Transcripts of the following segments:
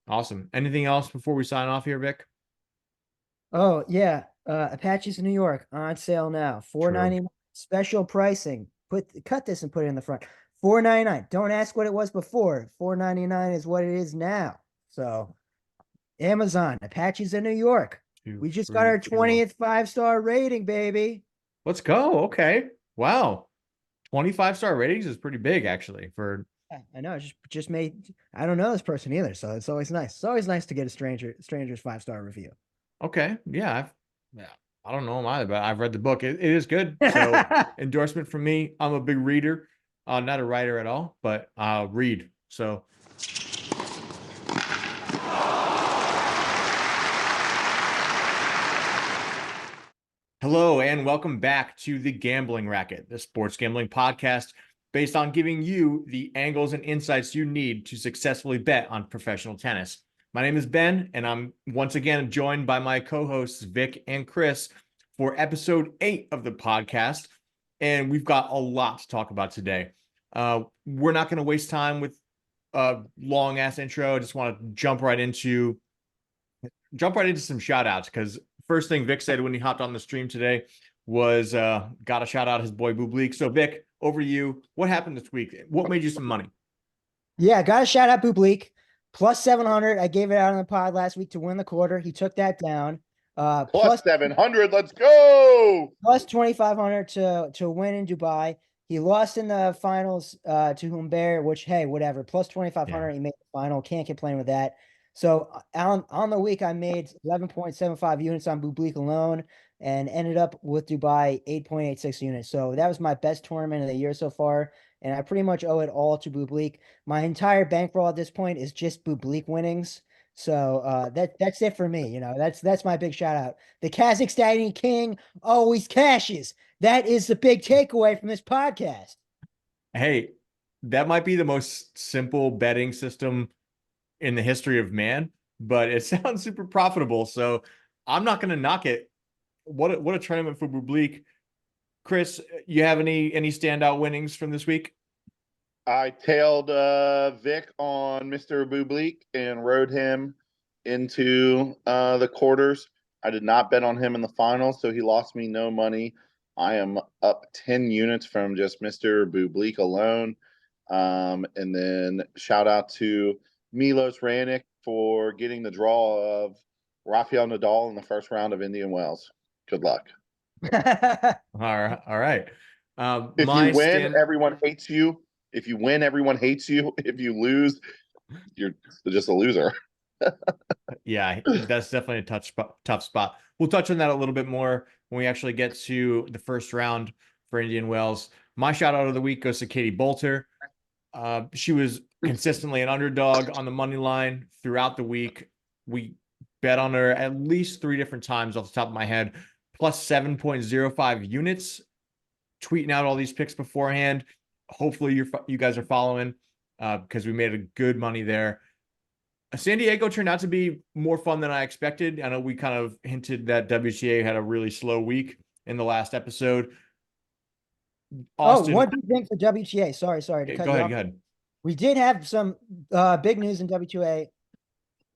Awesome. Anything else before we sign off here, Vic? Oh yeah, Apaches in New York on sale now. True. 4.99 special pricing. Cut this and put it in the front. 4.99. Don't ask what it was before. 4.99 is what it is now. So Amazon, Apaches in New York. Two, We just got three, our four. 20th five-star rating, baby. Let's go. Okay. Wow. 25-star ratings is pretty big actually for Yeah, I know. Just made. I don't know this person either, so it's always nice. It's always nice to get a stranger's five-star review. okay. Yeah. I don't know him either, but I've read the book. It is good. So endorsement from me. I'm a big reader. Not a writer at all, but read. So hello and welcome back to the Gambling Racket, the sports gambling podcast based on giving you the angles and insights you need to successfully bet on professional tennis. My name is Ben, and I'm once again joined by my co-hosts Vic and Chris for episode 8 of the podcast, and we've got a lot to talk about today. We're not going to waste time with a long-ass intro. I just want to jump right into some shout outs because first thing Vic said when he hopped on the stream today was got to shout out his boy Bublik. So Vic, over to you. What happened this week? What made you some money? Yeah, got to shout out Bublik. Plus 700. I gave it out on the pod last week to win the quarter. He took that down. Plus 700. Let's go. Plus 2,500 to win in Dubai. He lost in the finals to Humbert, which, hey, whatever. Plus 2,500. Yeah. He made the final. Can't complain with that. So on the week, I made 11.75 units on Bublik alone and ended up with Dubai 8.86 units. So that was my best tournament of the year so far. And I pretty much owe it all to Bublik. My entire bankroll at this point is just Bublik winnings. So that's it for me. That's my big shout out. The Kazakhstani king always cashes. That is the big takeaway from this podcast. Hey, that might be the most simple betting system in the history of man, but it sounds super profitable. So I'm not going to knock it. What a tournament for Bublik. Chris, you have any standout winnings from this week? I tailed Vic on Mr. Bublik and rode him into the quarters. I did not bet on him in the finals, so he lost me no money. I am up 10 units from just Mr. Bublik alone. And then shout out to Milos Raonic for getting the draw of Rafael Nadal in the first round of Indian Wells. Good luck. All right. If you win, everyone hates you. If you win, everyone hates you. If you lose, you're just a loser. Yeah, that's definitely a tough spot. We'll touch on that a little bit more when we actually get to the first round for Indian Wells. My shout out of the week goes to Katie Bolter. She was consistently an underdog on the money line throughout the week. We bet on her at least 3 different times off the top of my head, plus 7.05 units. Tweeting out all these picks beforehand. Hopefully you guys are following because we made a good money there. San Diego turned out to be more fun than I expected. I know we kind of hinted that WTA had a really slow week in the last episode. Austin, what do you think for WTA? Sorry to cut you off. Go ahead. We did have some big news in WTA.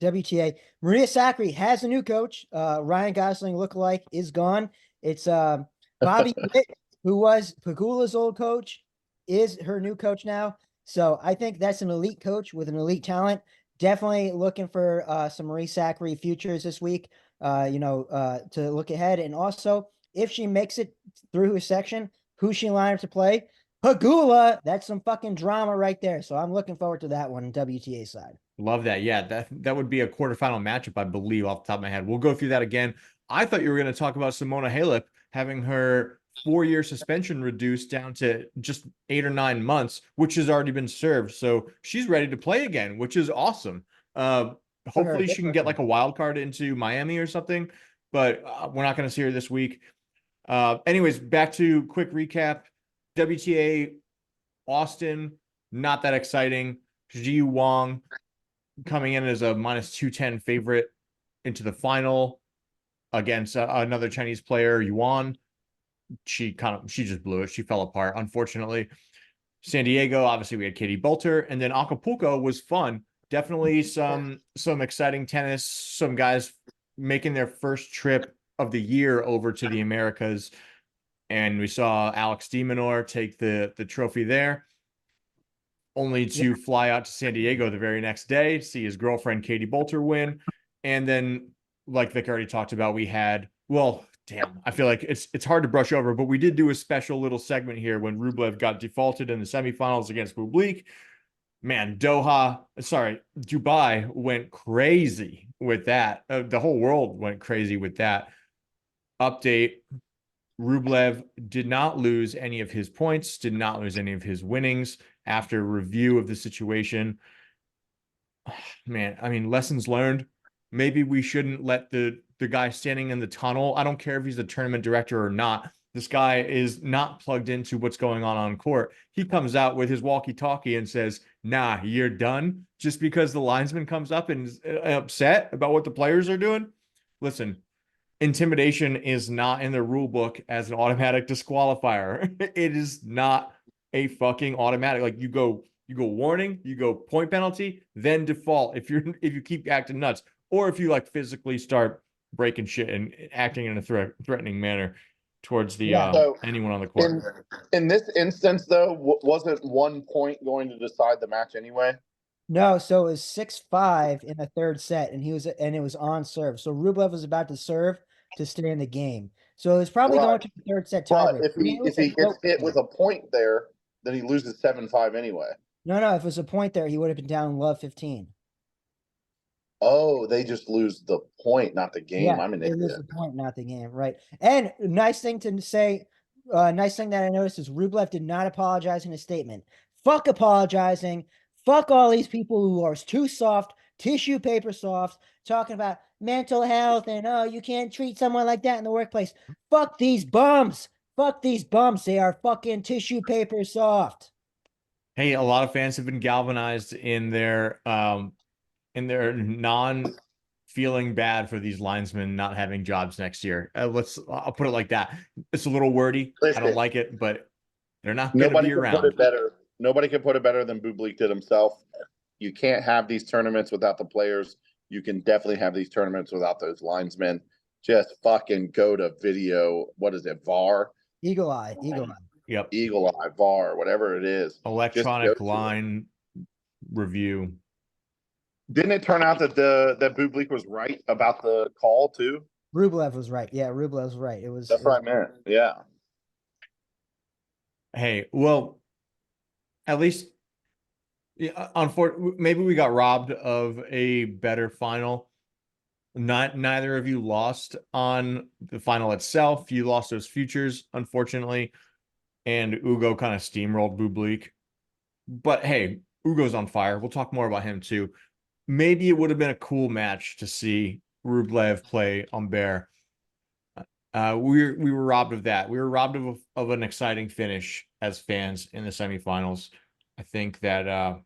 Maria Sakkari has a new coach. Ryan Gosling lookalike is gone. It's Bobby Witt, who was Pegula's old coach, is her new coach now. So I think that's an elite coach with an elite talent. Definitely looking for some Maria Sakkari futures this week, to look ahead. And also, if she makes it through her section, who's she lined up to play? Pegula. That's some fucking drama right there. So I'm looking forward to that one on WTA side. Love that. Yeah, that would be a quarterfinal matchup, I believe, off the top of my head. We'll go through that again. I thought you were going to talk about Simona Halep having her 4-year suspension reduced down to just 8 or 9 months, which has already been served. So she's ready to play again, which is awesome. Hopefully she can get like a wild card into Miami or something, but we're not going to see her this week. Anyways, back to quick recap. WTA Austin, not that exciting. Ji Wang coming in as a minus 210 favorite into the final against another Chinese player, Yuan. She just blew it. She fell apart, unfortunately. San Diego, obviously we had Katie Bolter, and then Acapulco was fun. definitely some exciting tennis, some guys making their first trip of the year over to the Americas. And we saw Alex de Minaur take the trophy there, only to fly out to San Diego the very next day to see his girlfriend Katie Bolter win. And then, like Vic already talked about, we had, well, damn, I feel like it's hard to brush over, but we did do a special little segment here when Rublev got defaulted in the semifinals against Bublik. Man, Dubai went crazy with that. The whole world went crazy with that. Update: Rublev did not lose any of his points, did not lose any of his winnings after review of the situation. Man, I mean, lessons learned. Maybe we shouldn't let the guy standing in the tunnel. I don't care if he's the tournament director or not. This guy is not plugged into what's going on court. He comes out with his walkie-talkie and says, "Nah, you're done," just because the linesman comes up and is upset about what the players are doing. Listen, intimidation is not in the rule book as an automatic disqualifier. It is not a fucking automatic. Like you go warning, you go point penalty, then default if you keep acting nuts, or if you like physically start breaking shit and acting in a threatening manner towards the So anyone on the court. in this instance, though, wasn't 1 point going to decide the match anyway? No, so it was 6-5 in the third set, and it was on serve. So Rublev was about to serve to stay in the game. So it was probably going to the third set But tiebreak. if he gets hit with a point there, then he loses 7-5 anyway. No, if it was a point there, he would have been down love 15. Oh, they just lose the point, not the game. Yeah, I'm an they lose idiot. the point, not the game, right? And nice thing to say, nice thing that I noticed is Rublev did not apologize in his statement. Fuck apologizing. Fuck all these people who are too soft, tissue paper soft, talking about mental health and you can't treat someone like that in the workplace. Fuck these bums. Fuck these bums. They are fucking tissue paper soft. Hey, a lot of fans have been galvanized in their non feeling bad for these linesmen not having jobs next year. I'll put it like that. It's a little wordy. I don't like it, but they're not going to be around. Put it better. Nobody can put it better than Bublik did himself. You can't have these tournaments without the players. You can definitely have these tournaments without those linesmen. Just fucking go to video. What is it? VAR? Eagle eye. Yep. Eagle eye, VAR, whatever it is. Electronic line review. Didn't it turn out that that Bublik was right about the call too? Rublev was right. Yeah, Rublev was right. That's what I meant. Yeah. Hey, well, at least, unfortunately, maybe we got robbed of a better final. Neither of you lost on the final itself. You lost those futures, unfortunately, and Ugo kind of steamrolled Bublik. But hey, Ugo's on fire. We'll talk more about him too. Maybe it would have been a cool match to see Rublev play Humbert. We were robbed of that. We were robbed of an exciting finish as fans in the semifinals. I think that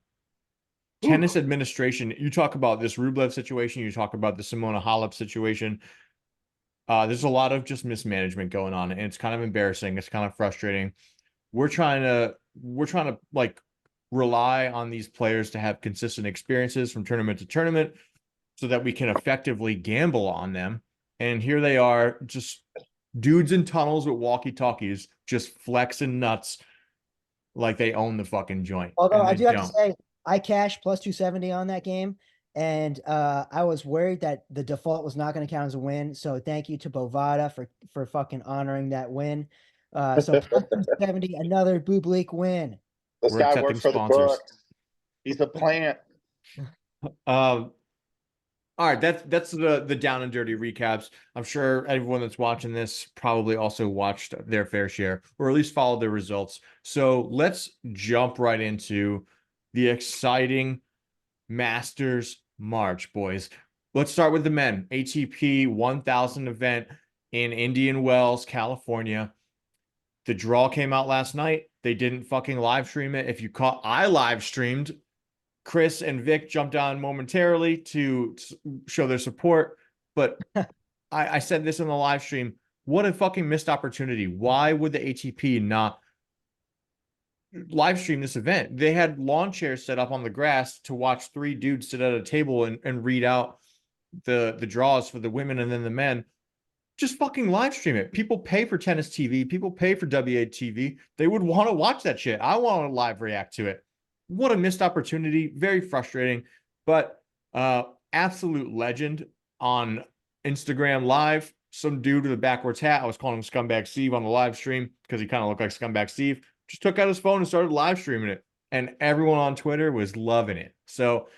tennis administration, you talk about this Rublev situation, you talk about the Simona Halep situation. There's a lot of just mismanagement going on, and it's kind of embarrassing. It's kind of frustrating. We're trying to like rely on these players to have consistent experiences from tournament to tournament so that we can effectively gamble on them. And here they are, just dudes in tunnels with walkie-talkies, just flexing nuts like they own the fucking joint. Although I do have to say, I cashed plus 270 on that game, and I was worried that the default was not going to count as a win. So thank you to Bovada for fucking honoring that win. So plus 270, another Bublik win. This guy works for the books. He's a plant. All right, that's the down and dirty recaps. I'm sure everyone that's watching this probably also watched their fair share, or at least followed the results. So let's jump right into the exciting Masters March, boys. Let's start with the men. ATP 1000 event in Indian Wells, California. The draw came out last night. They didn't fucking live stream it. If you caught, I live streamed. Chris and Vic jumped on momentarily to show their support, but I said this in the live stream. What a fucking missed opportunity. Why would the ATP not live stream this event. They had lawn chairs set up on the grass to watch three dudes sit at a table and read out the draws for the women and then the men. Just fucking live stream it. People pay for tennis TV. People pay for WATV. They would want to watch that shit. I want to live react to it. What a missed opportunity. Very frustrating, but absolute legend on Instagram Live. Some dude with a backwards hat. I was calling him Scumbag Steve on the live stream because he kind of looked like Scumbag Steve. Just took out his phone and started live streaming it. And everyone on Twitter was loving it. So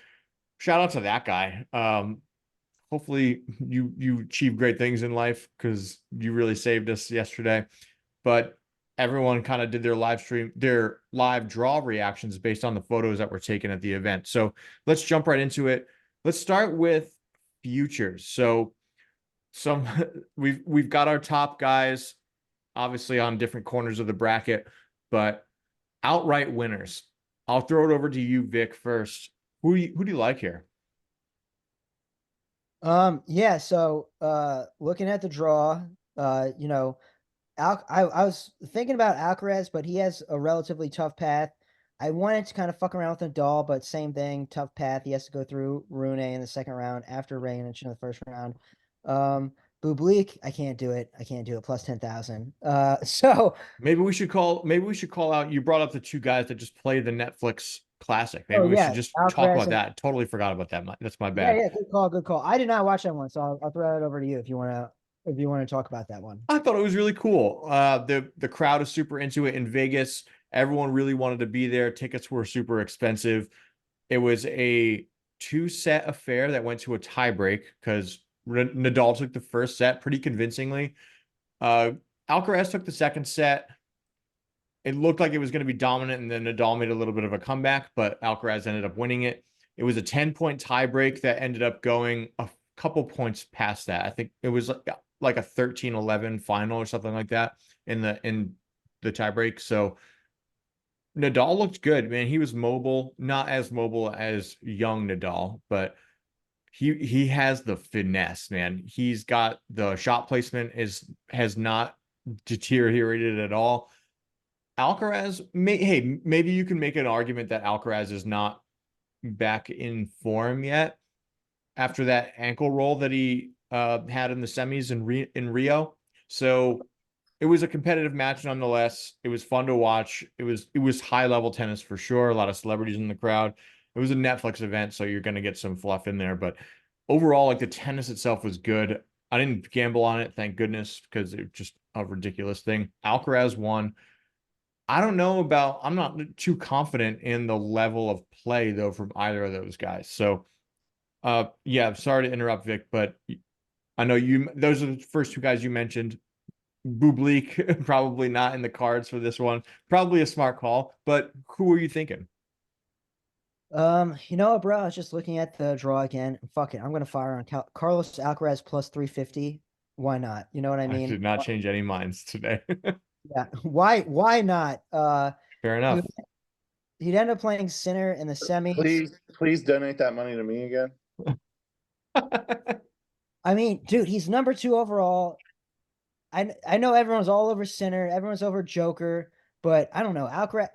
shout out to that guy. Hopefully you achieve great things in life because you really saved us yesterday. But everyone kind of did their live draw reactions based on the photos that were taken at the event. So let's jump right into it. Let's start with futures. So we've got our top guys obviously on different corners of the bracket, but outright winners. I'll throw it over to you, Vic, first. Who do you like here? Yeah, so looking at the draw, you know, I was thinking about Alcaraz, but he has a relatively tough path. I wanted to kind of fuck around with Nadal, but same thing, tough path. He has to go through Rune in the second round after Raonic in the first round. Bublik, I can't do it. I can't do it. Plus 10,000. So Maybe we should call out. You brought up the two guys that just played the Netflix classic. Maybe oh we should yeah, just talk Alcaraz about and that. Totally forgot about that. That's my yeah, bad. yeah, good call, good call. I did not watch that one, so I'll throw it over to you if you wanna talk about that one. I thought it was really cool. The crowd is super into it in Vegas. Everyone really wanted to be there. Tickets were super expensive. It was a 2-set affair that went to a tiebreak because Nadal took the first set pretty convincingly. Alcaraz took the second set. It looked like it was going to be dominant, and then Nadal made a little bit of a comeback, but Alcaraz ended up winning it. It was a 10-point tiebreak that ended up going a couple points past that. I think it was like a 13-11 final or something like that in the tiebreak. So Nadal looked good, man. He was mobile, not as mobile as young Nadal, but he has the finesse, man. He's got the shot placement has not deteriorated at all. Alcaraz, maybe you can make an argument that Alcaraz is not back in form yet after that ankle roll that he had in the semis in Rio. So it was a competitive match nonetheless. It was fun to watch. It was high level tennis for sure. A lot of celebrities in the crowd. It was a Netflix event, so you're going to get some fluff in there. But overall, like the tennis itself was good. I didn't gamble on it, thank goodness, because it was just a ridiculous thing. Alcaraz won. I'm not too confident in the level of play though from either of those guys. So yeah, sorry to interrupt, Vic, but I know those are the first two guys you mentioned. Bublik probably not in the cards for this one. Probably a smart call, but who are you thinking? You know what, bro? I was just looking at the draw again. Fuck it, I'm gonna fire on Carlos Alcaraz plus 350. Why not? You know what I I mean? did not change any minds today. Yeah. Why not? Fair He enough. would- he'd end up playing Sinner in the semis. Please donate that money to me again. I mean, dude, he's number 2 overall. I know everyone's all over Sinner, everyone's over Joker, but I don't know. Alcaraz,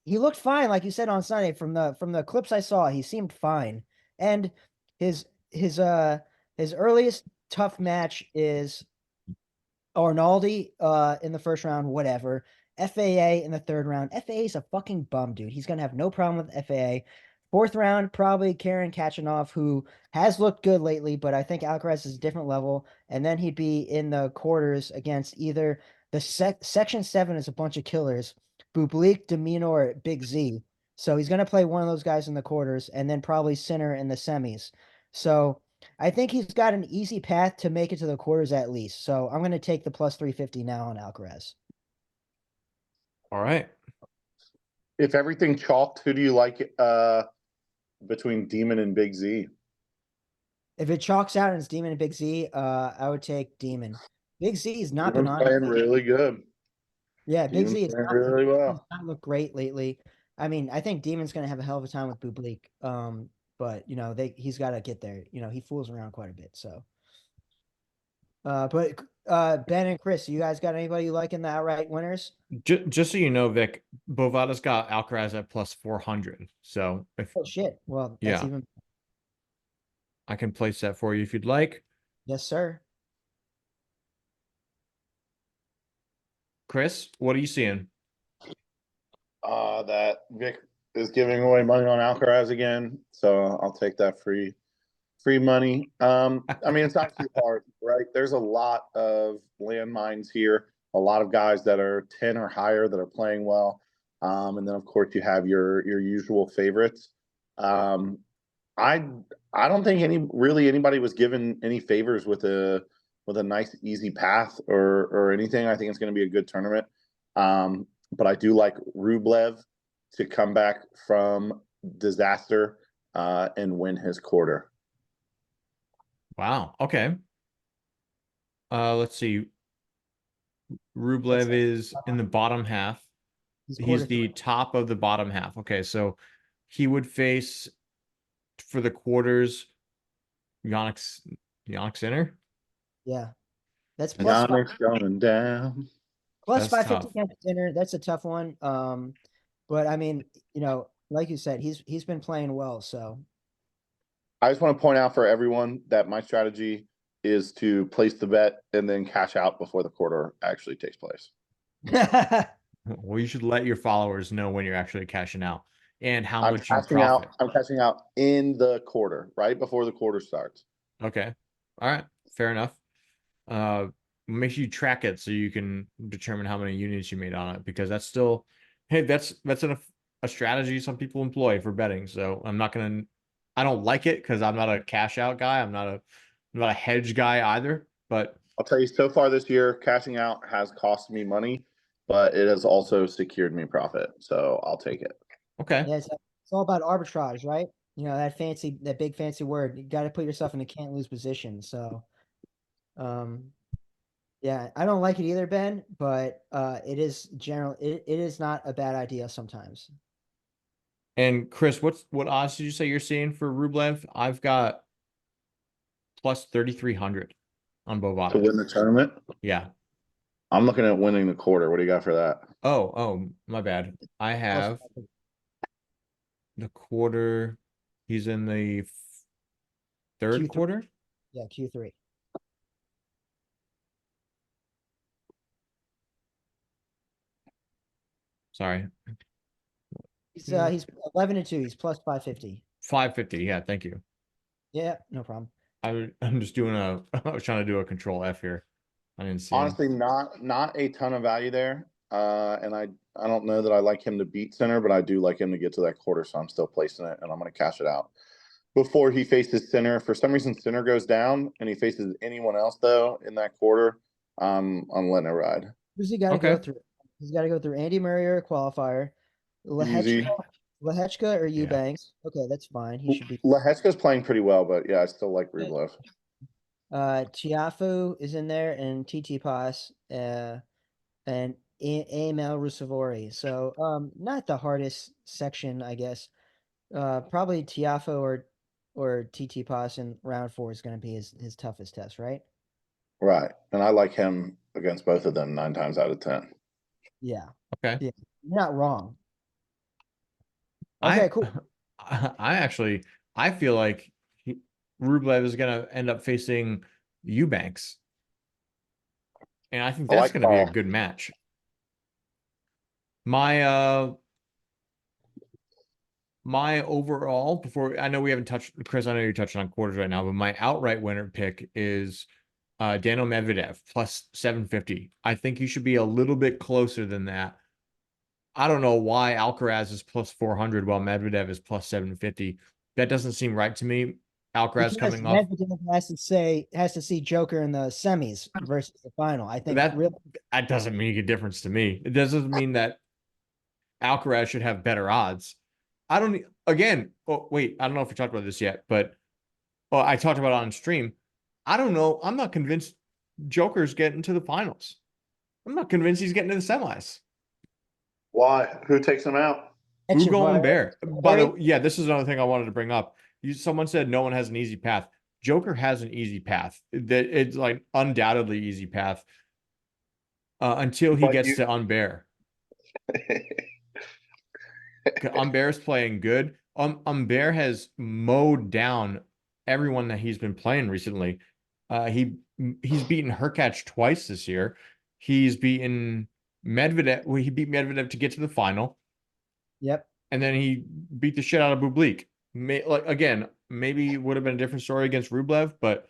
he looked fine, like you said on Sunday. From the clips I saw, he seemed fine. And his his uh his earliest tough match is Arnaldi in the first round, whatever. FAA in the third round. FAA is a fucking bum, dude. He's gonna have no problem with FAA. Fourth round, probably Karen Kachanov, who has looked good lately, but I think Alcaraz is a different level. And then he'd be in the quarters against either the Section 7 is a bunch of killers, Bublik, Domino, or Big Z. So he's gonna play one of those guys in the quarters, and then probably Sinner in the semis. So I think he's got an easy path to make it to the quarters at least. So I'm going to take the plus 350 now on Alcaraz. All right. If everything chalked, who do you like between Demon and Big Z? If it chalks out and it's Demon and Big Z, I would take Demon. Big Z has not been Demon's on. playing really good. Yeah, Big Demon's Z has playing really well. not looked great lately. I mean, I think Demon's going to have a hell of a time with Bublik. But he's got to get there. He fools around quite a bit. So, but Ben and Chris, you guys got anybody you like in the outright winners? Just so you know, Vic, Bovada's got Alcaraz at plus 400. So if Oh shit. Well, that's yeah, even. I can place that for you if you'd like. Yes, sir. Chris, what are you seeing? That Vic is giving away money on Alcaraz again, so I'll take that free money. I mean, it's not too hard, right? There's a lot of landmines here, a lot of guys that are 10 or higher that are playing well. And then of course you have your usual favorites. Um, I I don't think anybody was given any favors with a nice easy path or anything. I think it's going to be a good tournament. But I do like Rublev to come back from disaster and win his quarter. Wow. Okay. Let's see. Rublev is in the bottom half. He's He's quarter the top of the bottom half. Okay, so he would face for the quarters Yannick Sinner. Yeah. That's Yannick's going down. plus That's 550 tough. against dinner. That's a tough one. But I mean, like you said, he's been playing well. So I just want to point out for everyone that my strategy is to place the bet and then cash out before the quarter actually takes place. Well, you should let your followers know when you're actually cashing out and how I'm much you cashing profit. out. I'm cashing out in the quarter, right before the quarter starts. Okay. All right. Fair enough. Make sure you track it so you can determine how many units you made on it, because that's still, hey, that's a strategy some people employ for betting. So I don't like it because I'm not a cash out guy. I'm not a hedge guy either. But I'll tell you, so far this year, cashing out has cost me money, but it has also secured me profit. So I'll take it. okay. yeah, it's all about arbitrage, right? That big fancy word. You got to put yourself in a can't lose position. So, um, yeah, I don't like it either, Ben. But it is it is not a bad idea sometimes. And Chris, what odds did you say you're seeing for Rublev? I've got plus 3,300 on To Bovada. win the tournament, Yeah. I'm looking at winning the quarter. What do you got for that? Oh, my bad. I Plus have the quarter. He's in the third Q3. quarter. Yeah, Q3. Sorry. He's 11-2. He's plus 550. 550. Yeah, thank you. Yeah, no problem. I'm just doing I was trying to do a control F here. I didn't see him. Honestly, not a ton of value there. And I don't know that I like him to beat center, but I do like him to get to that quarter, so I'm still placing it and I'm going to cash it out before he faces center. For some reason, center goes down and he faces anyone else though in that quarter. I'm letting it ride. Who's he got to Okay. go through? He's got to go through Andy Murray or a qualifier, Easy. Lehechka or Yeah. Eubanks. Okay, that's fine. He should be. Lehechka's playing pretty well, but yeah, I still like Rublev. Tiafoe is in there and TT Pass, and AML Rusevori. So not the hardest section, I guess. Probably Tiafoe or TT Pass in round 4 is going to be his toughest test, right? Right. And I like him against both of them 9 times out of 10. Yeah. Okay. Yeah. You're not wrong. Okay, cool. I feel like Rublev is going to end up facing Eubanks. And I think that's going to be a good match. My overall, before I know we haven't touched, Chris, I know you're touching on quarters right now, but my outright winner pick is Daniil Medvedev plus 750. I think you should be a little bit closer than that. I don't know why Alcaraz is plus 400 while Medvedev is plus 750. That doesn't seem right to me. Alcaraz Because coming off. Medvedev has to see Joker in the semis versus the final. I think that doesn't make a difference to me. It doesn't mean that Alcaraz should have better odds. I don't know if we talked about this yet, but I talked about it on stream. I don't know. I'm not convinced Joker's getting to the finals. I'm not convinced he's getting to the semis. Why? Who takes him out? Hugo and Bear. By the way, yeah, this is another thing I wanted to bring up. Someone said no one has an easy path. Joker has an easy path. That it's like undoubtedly easy path until he But gets you, to Umber. Umber's playing good. Umber has mowed down everyone that he's been playing recently. He's beaten Hurkacz twice this year. He's beaten Medvedev. Well, he beat Medvedev to get to the final. Yep. And then he beat the shit out of Bublik. Like again, maybe it would have been a different story against Rublev, but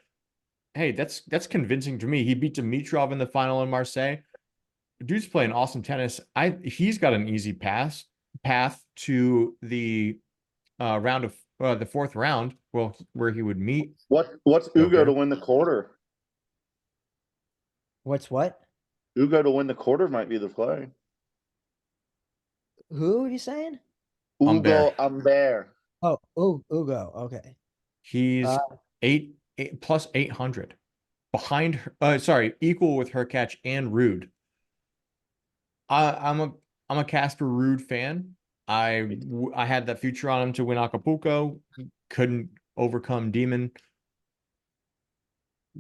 hey, that's convincing to me. He beat Dimitrov in the final in Marseille. Dude's playing awesome tennis. He's got an easy path to the round of the fourth round, well, where he would meet. What's Ugo to win the quarter? What's what? Ugo to win the quarter might be the play. Who are you saying? Ugo Humbert. Oh, Ugo. Okay. He's eight plus 800 behind. Equal with Hurkacz and Ruud. I'm a Casper Ruud fan. I had that future on him to win Acapulco. Couldn't overcome Demon.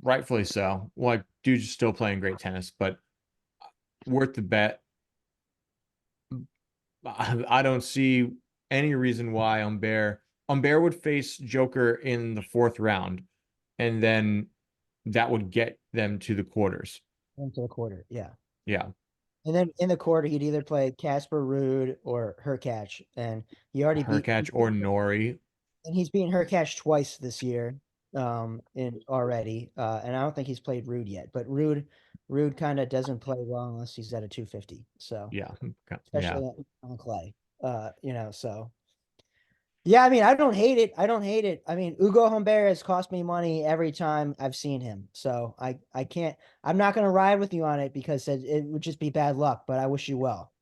Rightfully so. Like, dude's still playing great tennis, but worth the bet. I don't see any reason why Humbert would face Joker in the fourth round, and then that would get them to the quarters. Into the quarter, yeah. Yeah. And then in the quarter, he'd either play Casper Ruud or Hurkacz, and he already beat Hurkacz or Nori. And he's beaten Hurkacz twice this year, in already. And I don't think he's played Ruud yet, but Ruud kind of doesn't play well unless he's at a 250. So Yeah. especially on clay. So yeah, I mean, I don't hate it. I mean, Ugo Humbert has cost me money every time I've seen him. So I can't, I'm not going to ride with you on it because it would just be bad luck, but I wish you well.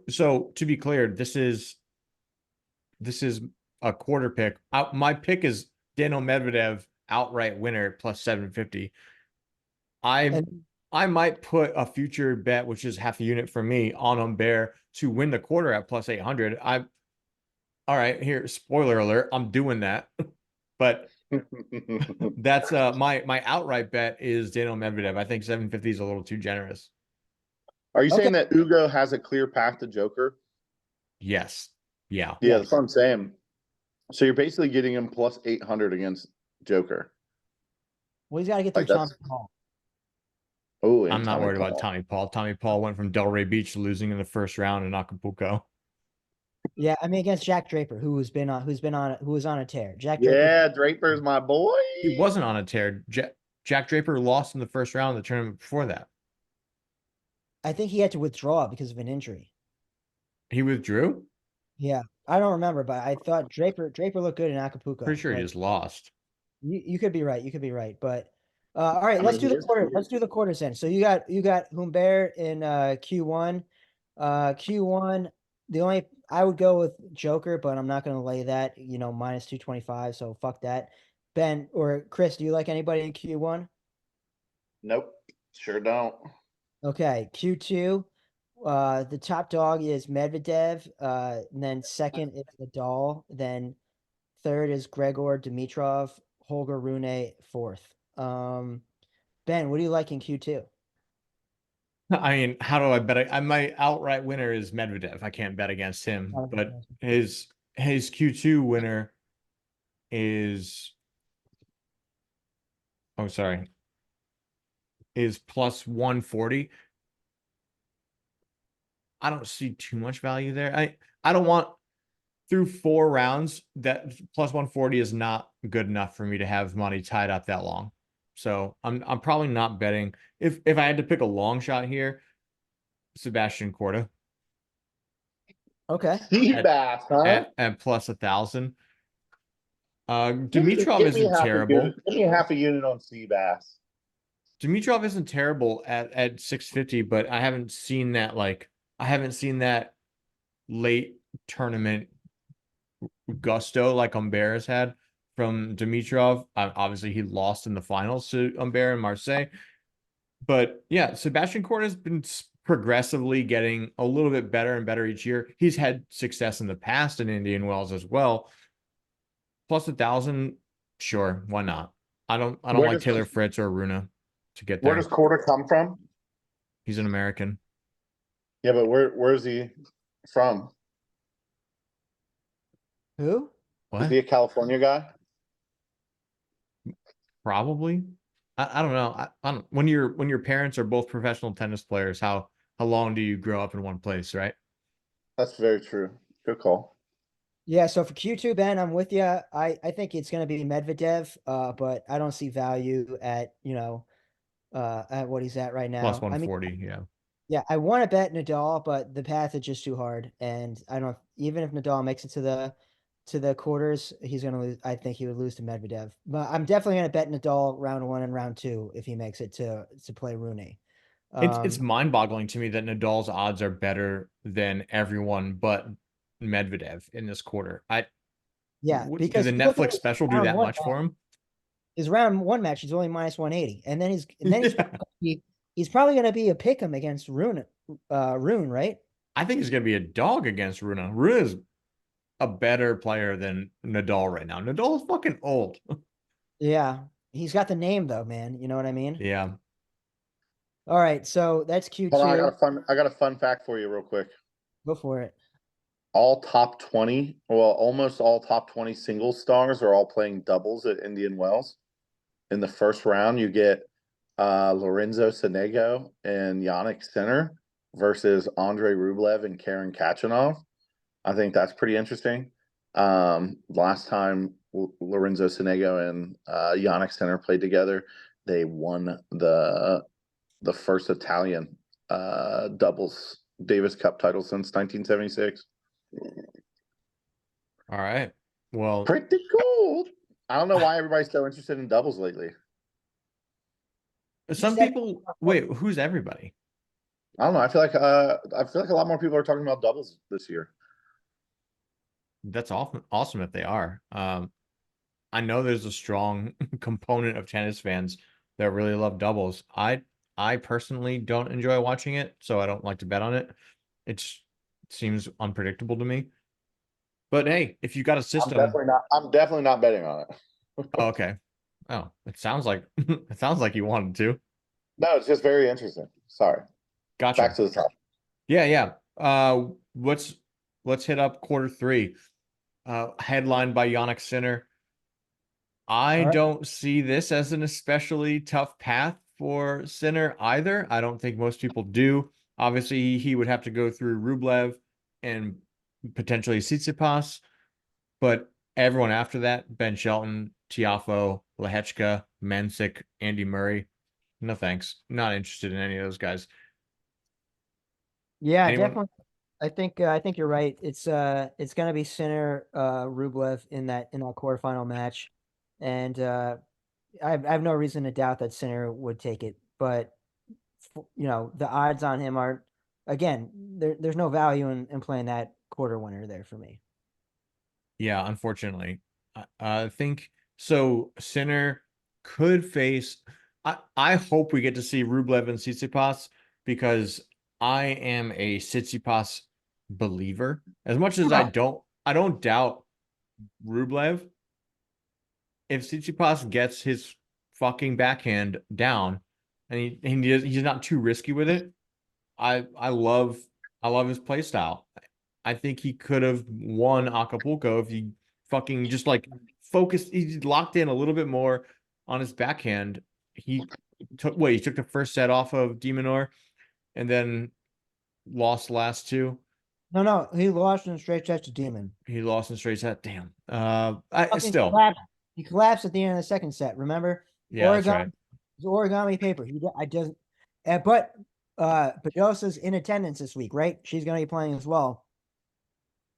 So to be clear, this is a quarter pick. My pick is Daniil Medvedev outright winner plus 750. I might put a future bet, which is half a unit for me, on Humbert to win the quarter at plus 800. All right, here, spoiler alert, I'm doing that. But that's my outright bet is Daniil Medvedev. I think 750 is a little too generous. Are you saying that Ugo has a clear path to Joker? Yes. Yeah. Yeah, that's what I'm saying. So you're basically getting him plus 800 against Joker. Well, he's got to get through Tommy Paul. Oh, I'm not worried about Tommy Paul. Tommy Paul went from Delray Beach losing in the first round in Acapulco. Yeah, I mean against Jack Draper, who was on a tear. Draper's my boy. He wasn't on a tear. Jack Draper lost in the first round of the tournament before that. I think he had to withdraw because of an injury. He withdrew? Yeah, I don't remember, but I thought Draper looked good in Acapulco. Pretty sure he just lost. You could be right. But all right, let's do the quarter. Let's do the quarters then. So you got Humbert in Q1. Q1, I would go with Joker, but I'm not going to lay that, minus 225. So fuck that. Ben or Chris, do you like anybody in Q1? Nope, sure don't. Okay, Q2. The top dog is Medvedev. And then second is Nadal. Then third is Gregor Dimitrov. Holger Rune fourth. Ben, what do you like in Q2? I mean, how do I bet? My outright winner is Medvedev. I can't bet against him, but his Q2 winner is is plus 140. I don't see too much value there. I don't want through 4 rounds that plus 140 is not good enough for me to have money tied up that long. So I'm probably not betting. If I had to pick a long shot here, Sebastian Korda. Okay. Seabass, huh? At plus 1,000. Dimitrov isn't terrible. Give me half a unit on Seabass. Dimitrov isn't terrible at 650, but I haven't seen that late tournament gusto like Humbert has had from Dimitrov. Obviously, he lost in the finals to Humbert in Marseille. But yeah, Sebastian Korda has been progressively getting a little bit better and better each year. He's had success in the past in Indian Wells as well. Plus 1,000, sure, why not? I don't Where like does Taylor Fritz or Runa to get where does there. Quarter come from? He's an American. Yeah, but where's he from? Who? Is What? he a California guy? Probably. I don't know. I don't when your parents are both professional tennis players, how long do you grow up in one place, right? That's very true. Good call. Yeah, so for Q2, Ben, I'm with you. I think it's going to be Medvedev, but I don't see value at, at what he's at right Plus now. I mean, 140, yeah. yeah, I want to bet Nadal, but the path is just too hard. And I don't, even if Nadal makes it to the quarters, he's going to lose. I think he would lose to Medvedev. But I'm definitely going to bet Nadal round 1 and round 2 if he makes it to play Rooney. It's mind-boggling to me that Nadal's odds are better than everyone but Medvedev in this quarter. Yeah, Did because the if you look at Netflix special do round that one much for him? his round 1 match, he's only minus 180, and then Yeah. he's probably going to be a pick 'em against Rune, right? I think he's gonna be a dog against Runa. Runa is a better player than Nadal right now. Nadal's fucking old. Yeah, he's got the name though, man. You know what I mean? Yeah. All right, so that's Hold on, Q2. I got a fun fact for you real quick. Go for it. All top 20, well, almost all top 20 singles stars are all playing doubles at Indian Wells. In the first round, you get Lorenzo Sonego and Yannick Sinner versus Andrei Rublev and Karen Khachanov. I think that's pretty interesting. Last time Lorenzo Sonego and Yannick Sinner played together, they won the first Italian doubles Davis Cup title since 1976. All right. Well, Pretty cool. I don't know why everybody's so interested in doubles lately. You some said people wait, who's everybody? I don't know. I feel like a lot more people are talking about doubles this year. That's awesome if they are. I know there's a strong component of tennis fans that really love doubles. I personally don't enjoy watching it, so I don't like to bet on it. It seems unpredictable to me. But hey, if you got a system, I'm definitely not betting on it. oh, okay. Oh, it sounds like it sounds like you wanted to. No, it's just very interesting. Sorry. Gotcha. Back to the top. Yeah, yeah. Let's hit up quarter three. Headlined by Yannick Sinner. I all right. don't see this as an especially tough path for Sinner either. I don't think most people do. Obviously, he would have to go through Rublev and potentially Tsitsipas, but everyone after that, Ben Shelton, Tiafoe, Lehechka, Mensik, Andy Murray, no thanks. Not interested in any of those guys. Yeah, Anyone? definitely. I think you're right. It's gonna be Sinner Rublev in that quarterfinal match. And I have no reason to doubt that Sinner would take it, but the odds on him are, again, there's no value in playing that quarter winner there for me. Yeah, unfortunately. I think so. Sinner could face. I hope we get to see Rublev and Tsitsipas because I am a Tsitsipas believer. As much as I don't doubt Rublev. If Tsitsipas gets his fucking backhand down, and he's not too risky with it, I love his play style. I think he could have won Acapulco if he fucking just like focused. He locked in a little bit more on his backhand. He he took the first set off of Demonor and then lost the last two. No, he lost in a straight set to Demon. He lost in straight set. Damn. I Fucking still. collapsed. He collapsed at the end of the second set. Remember, Yeah, that's right. origami paper. I doesn't. But Pedosa's in attendance this week, right? She's going to be playing as well,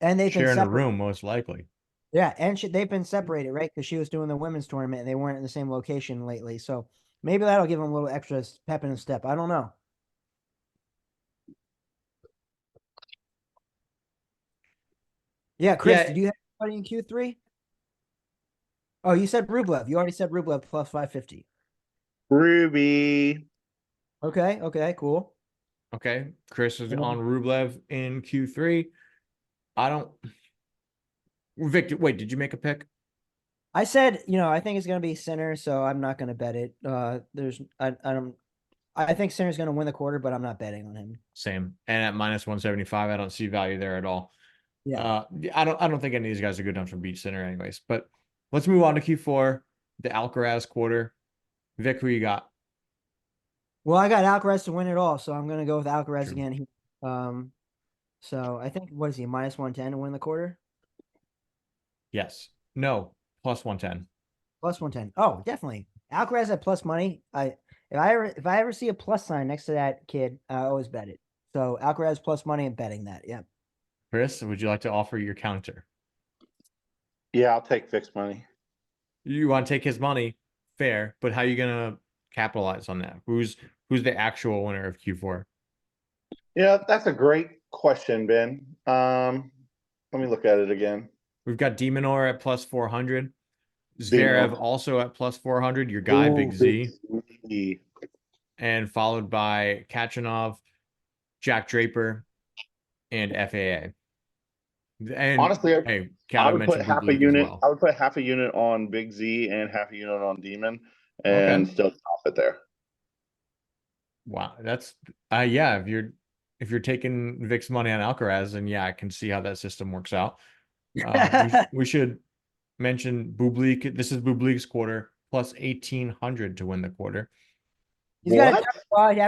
and they've been Sharing a separated. room, most likely. Yeah, and they've been separated, right? Because she was doing the women's tournament, and they weren't in the same location lately. So maybe that'll give them a little extra pep in the step. I don't know. Yeah, Chris, Yeah, did you have anybody in Q3? Oh, you said Rublev. You already said Rublev plus 550. Ruby. Okay, cool. okay. Chris is And on then, Rublev in Q3. I don't. Victor, wait, did you make a pick? I said, I think it's going to be Sinner, so I'm not going to bet it. I think Sinner's going to win the quarter, but I'm not betting on him. Same. And at minus 175, I don't see value there at all. Yeah. I don't think any of these guys are good enough to beat Sinner anyways. But let's move on to Q4, the Alcaraz quarter. Vic, who you got? Well, I got Alcaraz to win it all, so I'm going to go with Alcaraz True. again. So I think, what is he, minus 110 to win the quarter? Yes. No. Plus 110. Plus 110. Oh, definitely. Alcaraz at plus money. If I ever see a plus sign next to that kid, I always bet it. So Alcaraz plus money and betting that. Yeah. Chris, would you like to offer your counter? Yeah, I'll take fixed money. You want to take his money, fair, but how are you gonna capitalize on that? Who's the actual winner of Q4? Yeah, that's a great question, Ben. Let me look at it again. We've got Demonor at plus 400. Demonor. Zverev also at plus 400. Your guy, Big Z. Z. And followed by Kachanov, Jack Draper, and FAA. And honestly, hey, I would put mentioned half a Bublik as unit. well. I would put half a unit on Big Z and half a unit on Demon, Okay. and still profit there. Wow, that's yeah. If you're taking Vic's money on Alcaraz, then yeah, I can see how that system works out. We should mention Bublik. This is Bublik's quarter plus 1,800 to win the quarter. He's got a tough spot. You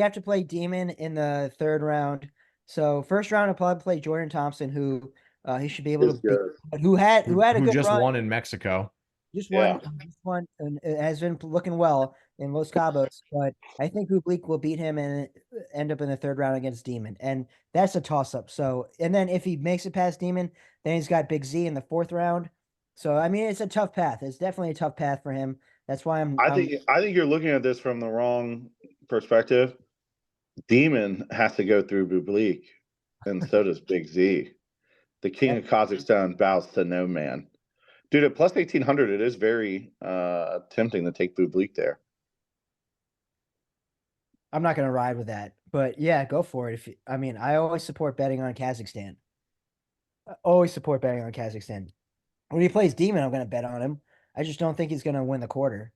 have to play Demon in the third round. So first round, I'll probably play Jordan Thompson, who he should be able to beat, but who had a good just run. won in Mexico. Just won, and it has been looking well in Los Cabos. But I think Bublik will beat him and end up in the third round against Demon, and that's a toss up. So, and then if he makes it past Demon, then he's got Big Z in the fourth round. So, I mean, it's a tough path. It's definitely a tough path for him. That's why I think you're looking at this from the wrong perspective. Demon has to go through Bublik, and so does Big Z. The king of Kazakhstan bows to no man. Dude, at plus 1,800, it is very tempting to take Bublik there. I'm not going to ride with that, but yeah, go for it. I always support betting on Kazakhstan. I always support betting on Kazakhstan. When he plays Demon, I'm going to bet on him. I just don't think he's going to win the quarter.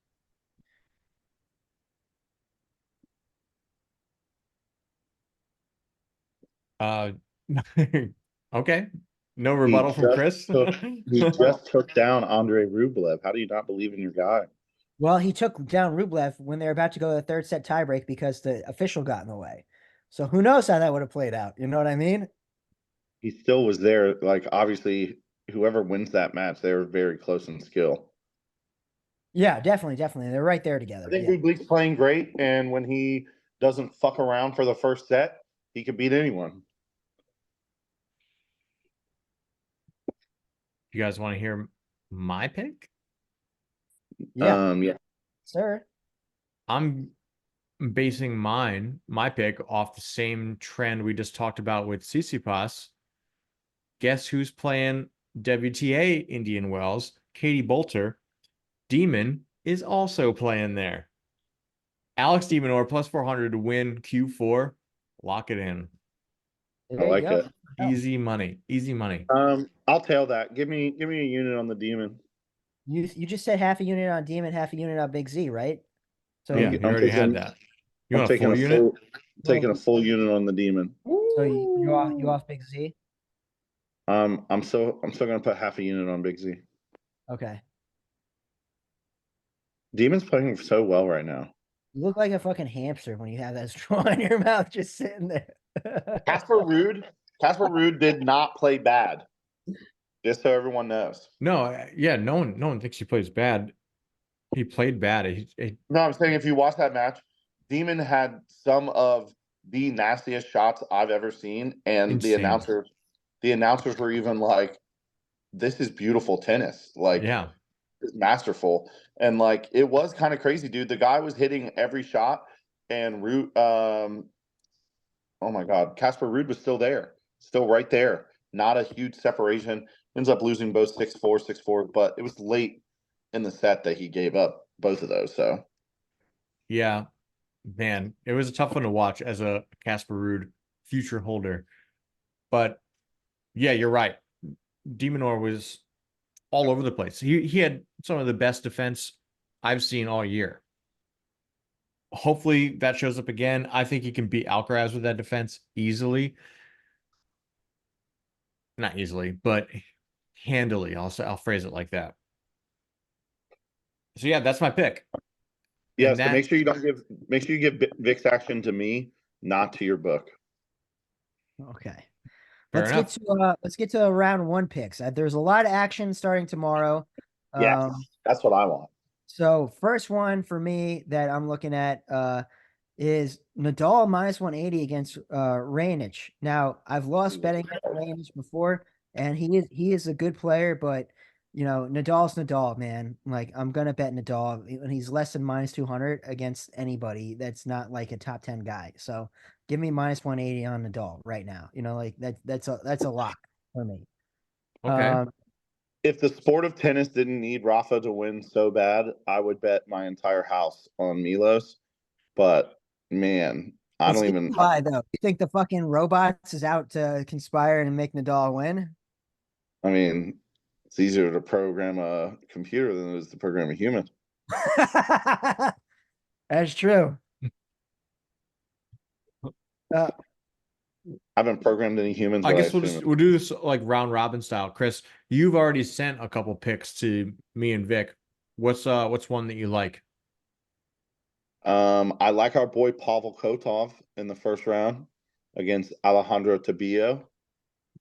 Okay. No rebuttal from Chris. He just took down Andrei Rublev. How do you not believe in your guy? Well, he took down Rublev when they were about to go to the third set tiebreak because the official got in the way. So who knows how that would have played out? You know what I mean? He still was there. Like, obviously, whoever wins that match, they're very close in skill. Yeah, definitely. They're right there together. I think Bublik's playing great, and when he doesn't fuck around for the first set, he could beat anyone. You guys want to hear my pick? Yeah. Yeah. Sir. I'm basing my pick off the same trend we just talked about with Tsitsipas. Guess who's playing WTA Indian Wells? Katie Boulter. Demon is also playing there. Alex de Minaur plus 400 to win Q4. Lock it in. I like it. Easy money. I'll tail that. Give me a unit on the Demon. You just said half a unit on Demon, half a unit on Big Z, right? So yeah, you already had that. You want a full unit? Taking a full unit on the Demon. So you off Big Z? I'm still gonna put half a unit on Big Z. Okay. Demon's playing so well right now. You look like a fucking hamster when you have that straw in your mouth just sitting there. Casper Ruud did not play bad. Just so everyone knows. No, yeah, no one thinks he plays bad. He played bad. No, I'm saying if you watch that match, Demon had some of the nastiest shots I've ever seen, and insane. the announcers were even like, "This is beautiful tennis." Like, yeah, it's masterful, and like it was kind of crazy, dude. The guy was hitting every shot, and oh my God, Casper Ruud was still there, still right there. Not a huge separation. Ends up losing both 6-4, 6-4, but it was late in the set that he gave up both of those. So, yeah, man, it was a tough one to watch as a Casper Ruud future holder. But yeah, you're right. de Minaur was all over the place. He had some of the best defense I've seen all year. Hopefully that shows up again. I think he can beat Alcaraz with that defense easily. Not easily, but handily. I'll phrase it like that. So yeah, that's my pick. Yeah, And so that make sure you give Vic's action to me, not to your book. Okay. Fair enough. Let's get to round one picks. There's a lot of action starting tomorrow. Yes, that's what I want. So first one for me that I'm looking at is Nadal minus 180 against Raonic. Now I've lost betting against Raonic before, and he is a good player, but you know Nadal's Nadal, man. Like I'm gonna bet Nadal, and he's less than minus 200 against anybody that's not like a top 10 guy. So give me minus 180 on Nadal right now. You know, like that's a lock for me. okay. If the sport of tennis didn't need Rafa to win so bad, I would bet my entire house on Milos. But man, I Let's don't get even. why though. You think the fucking robots is out to conspire and make Nadal win? I mean, it's easier to program a computer than it is to program a human. That's true. I haven't programmed any humans, I but I guess assume we'll do this like round robin style. Chris, you've already sent a couple picks to me and Vic. What's one that you like? I like our boy Pavel Kotov in the first round against Alejandro Tabillo.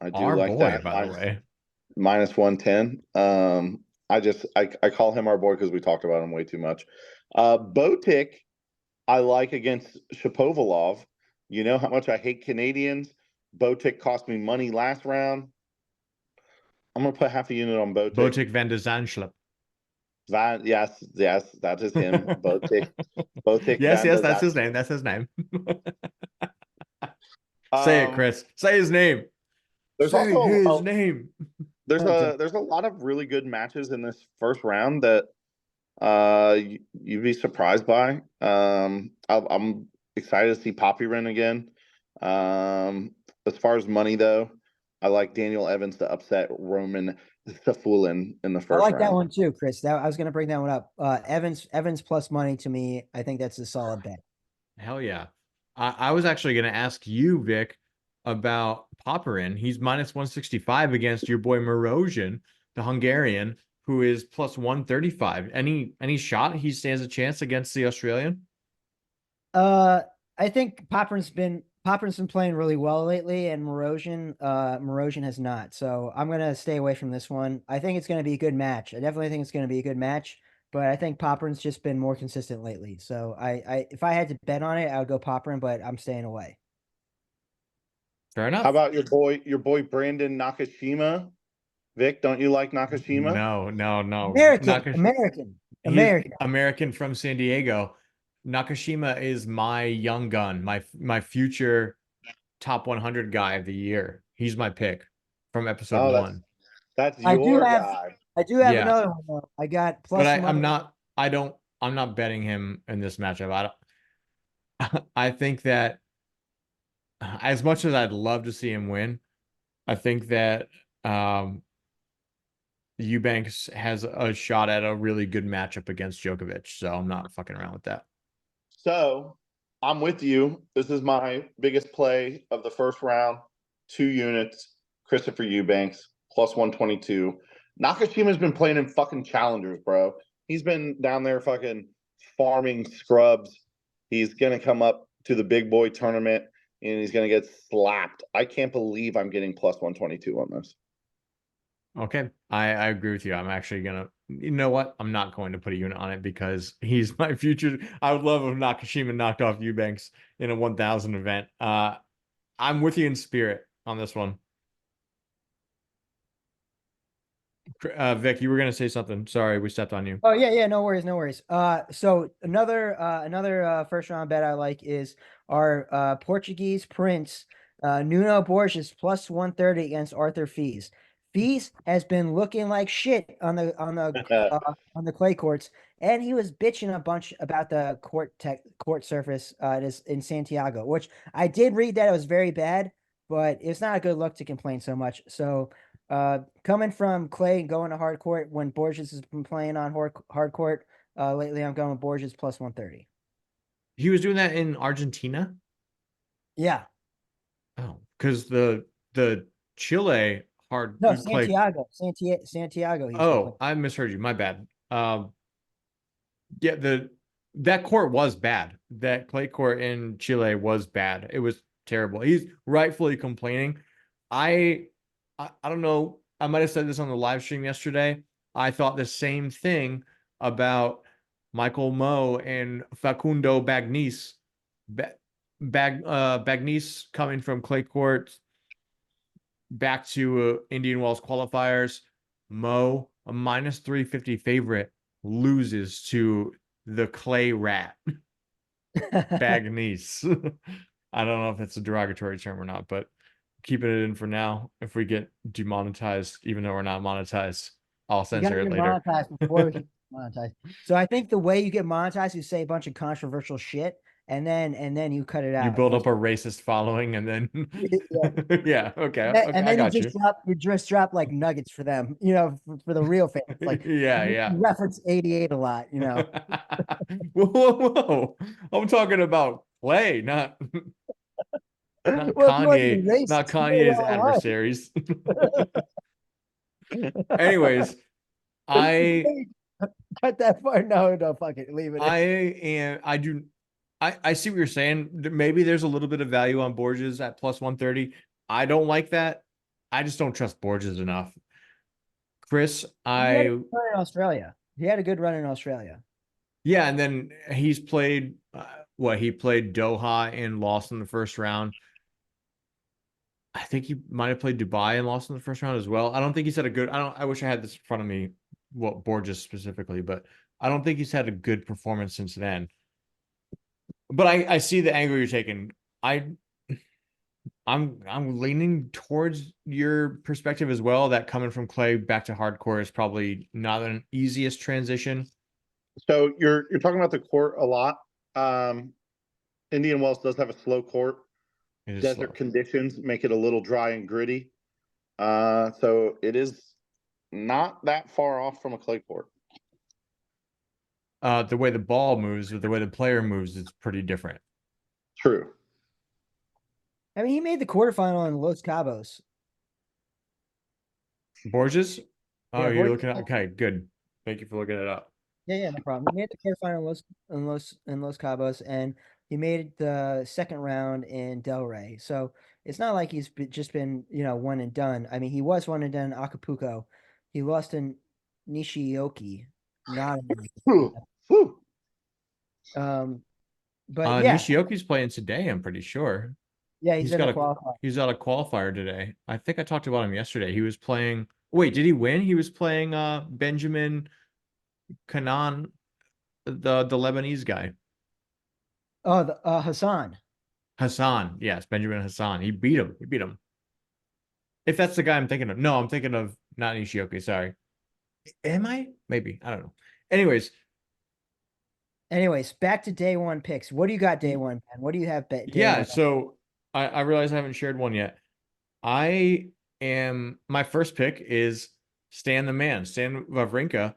I do Our like boy, that. by the way. Minus 110. I call him our boy because we talked about him way too much. Botic, I like against Shapovalov. You know how much I hate Canadians. Botic cost me money last round. I'm gonna put half a unit on Botic. Botic van de Zandschulp. Yes, that is him. Botic Yes, van yes, der that's his Zandschulp. name. That's his name. Say it, Chris. Say his name. There's Say also his name. there's a lot of really good matches in this first round that you'd be surprised by. I'm excited to see Poppy again. As far as money though, I like Daniel Evans to upset Roman Safulin in the I first like that round. one too, Chris. I was going to bring that one up. Evans plus money to me. I think that's a solid bet. Hell yeah. I was actually going to ask you, Vic, about Popperin. He's minus 165 against your boy Morosian, the Hungarian, who is plus 135. Any shot he stands a chance against the Australian? I think Popperin's been playing really well lately, and Morosian has not. So I'm gonna stay away from this one. I think it's gonna be a good match. I definitely think it's gonna be a good match, but I think Popperin's just been more consistent lately. So I if I had to bet on it, I would go Popperin, but I'm staying away. Fair How enough. about your boy Brandon Nakashima? Vic, don't you like Nakashima? No. American. He's American from San Diego. Nakashima is my young gun, my future top 100 guy of the year. He's my pick from episode Oh, one. that's I do your have guy. Yeah, another one though. I got but plus money. I'm not betting him in this matchup. I think that as much as I'd love to see him win, I think that Eubanks has a shot at a really good matchup against Djokovic. So I'm not fucking around with that. So I'm with you. This is my biggest play of the first round. 2 units. Christopher Eubanks plus 122. Nakashima's been playing in fucking challengers, bro. He's been down there fucking farming scrubs. He's gonna come up to the big boy tournament and he's gonna get slapped. I can't believe I'm getting plus 122 on this. Okay, I agree with you. I'm actually gonna, you know what? I'm not going to put a unit on it because he's my future. I would love if Nakashima knocked off Eubanks in a 1,000 event. I'm with you in spirit on this one. Vic, you were gonna say something. Sorry, we stepped on you. Oh yeah, no worries. So another first round bet I like is our Portuguese Prince Nuno Borges plus 130 against Arthur Fils. Fils has been looking like shit on the on the clay courts, and he was bitching a bunch about the court surface in Santiago, which I did read that it was very bad, but it's not a good look to complain so much. So Coming from clay and going to hard court when Borges has been playing on hard court lately, I'm going with Borges plus 130. He was doing that in Argentina. Yeah. Oh, because the Chile hard No, clay. Santiago. He's been playing. Oh, I misheard you. My bad. Yeah, that court was bad. That clay court in Chile was bad. It was terrible. He's rightfully complaining. I don't know. I might have said this on the live stream yesterday. I thought the same thing about Michael Moe and Facundo Bagnis. Bagnis coming from clay court back to Indian Wells qualifiers. Moe, a minus 350 favorite, loses to the clay rat, Bagnis. I don't know if it's a derogatory term or not, but keeping it in for now. If we get demonetized, even though we're not monetized, I'll censor it later. Monetized before we get monetized. So I think the way you get monetized, you say a bunch of controversial shit, and then you cut it out. You build up a racist following, and then yeah, okay, and then you just drop like nuggets for them, for the real fans. Like yeah. You reference 88 a lot, Whoa. I'm talking about Clay, not well, Kanye, racist, not Kanye's adversaries. Anyways, cut that part. No, fuck it, leave it. I see what you're saying. Maybe there's a little bit of value on Borges at plus 130. I don't like that. I just don't trust Borges enough. Chris, He had a good run in Australia. He had a good run in Australia. Yeah, and then he's played he played Doha and lost in the first round. I think he might have played Dubai and lost in the first round as well. I don't think he's had a good. I wish I had this in front of me. Well, Borges specifically, but I don't think he's had a good performance since then. But I see the angle you're taking. I'm leaning towards your perspective as well. That coming from clay back to hardcore is probably not an easiest transition. So you're talking about the court a lot. Indian Wells does have a slow court. Desert conditions make it a little dry and gritty. So it is not that far off from a clay court. The way the ball moves or the way the player moves is pretty different. True. I mean, he made the quarterfinal in Los Cabos. Borges? Oh, Yeah, you're looking at okay, good. Thank you for looking it up. Yeah, no problem. He made the quarterfinal in Los Cabos, and he made the second round in Delray. So it's not like he's just been, one and done. I mean, he was one and done in Acapulco. He lost in Nishioki. Not but yeah, Nishioki's playing today, I'm pretty sure. Yeah, he's got a qualifier. He's got a qualifier today. I think I talked about him yesterday. He was playing. Wait, did he win? He was playing Benjamin Kanan, the Lebanese guy. Oh, Hassan. Hassan, yes, Benjamin Hassan. He beat him. If that's the guy I'm thinking of. No, I'm thinking of not Nishioki. Sorry. Am I? Maybe. I don't know. Anyways, back to day one picks. What do you got day one, man? What do you have? So I realize I haven't shared one yet. My first pick is Stan the Man, Stan Wawrinka,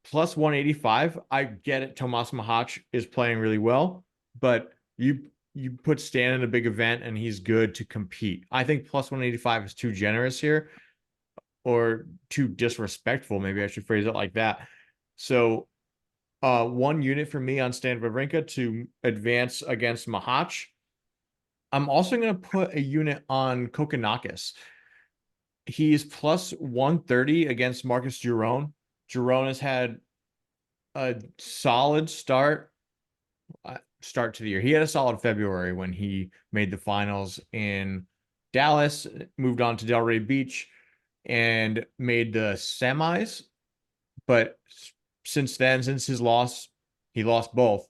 plus 185. I get it. Tomas Machac is playing really well, but you put Stan in a big event and he's good to compete. I think plus 185 is too generous here, or too disrespectful. Maybe I should phrase it like that. So 1 unit for me on Stan Wawrinka to advance against Machac. I'm also going to put a unit on Kokkinakis. He's plus 130 against Marcus Giron. Giron has had a solid start to the year. He had a solid February when he made the finals in Dallas, moved on to Delray Beach, and made the semis. But since then, since his loss, he lost both.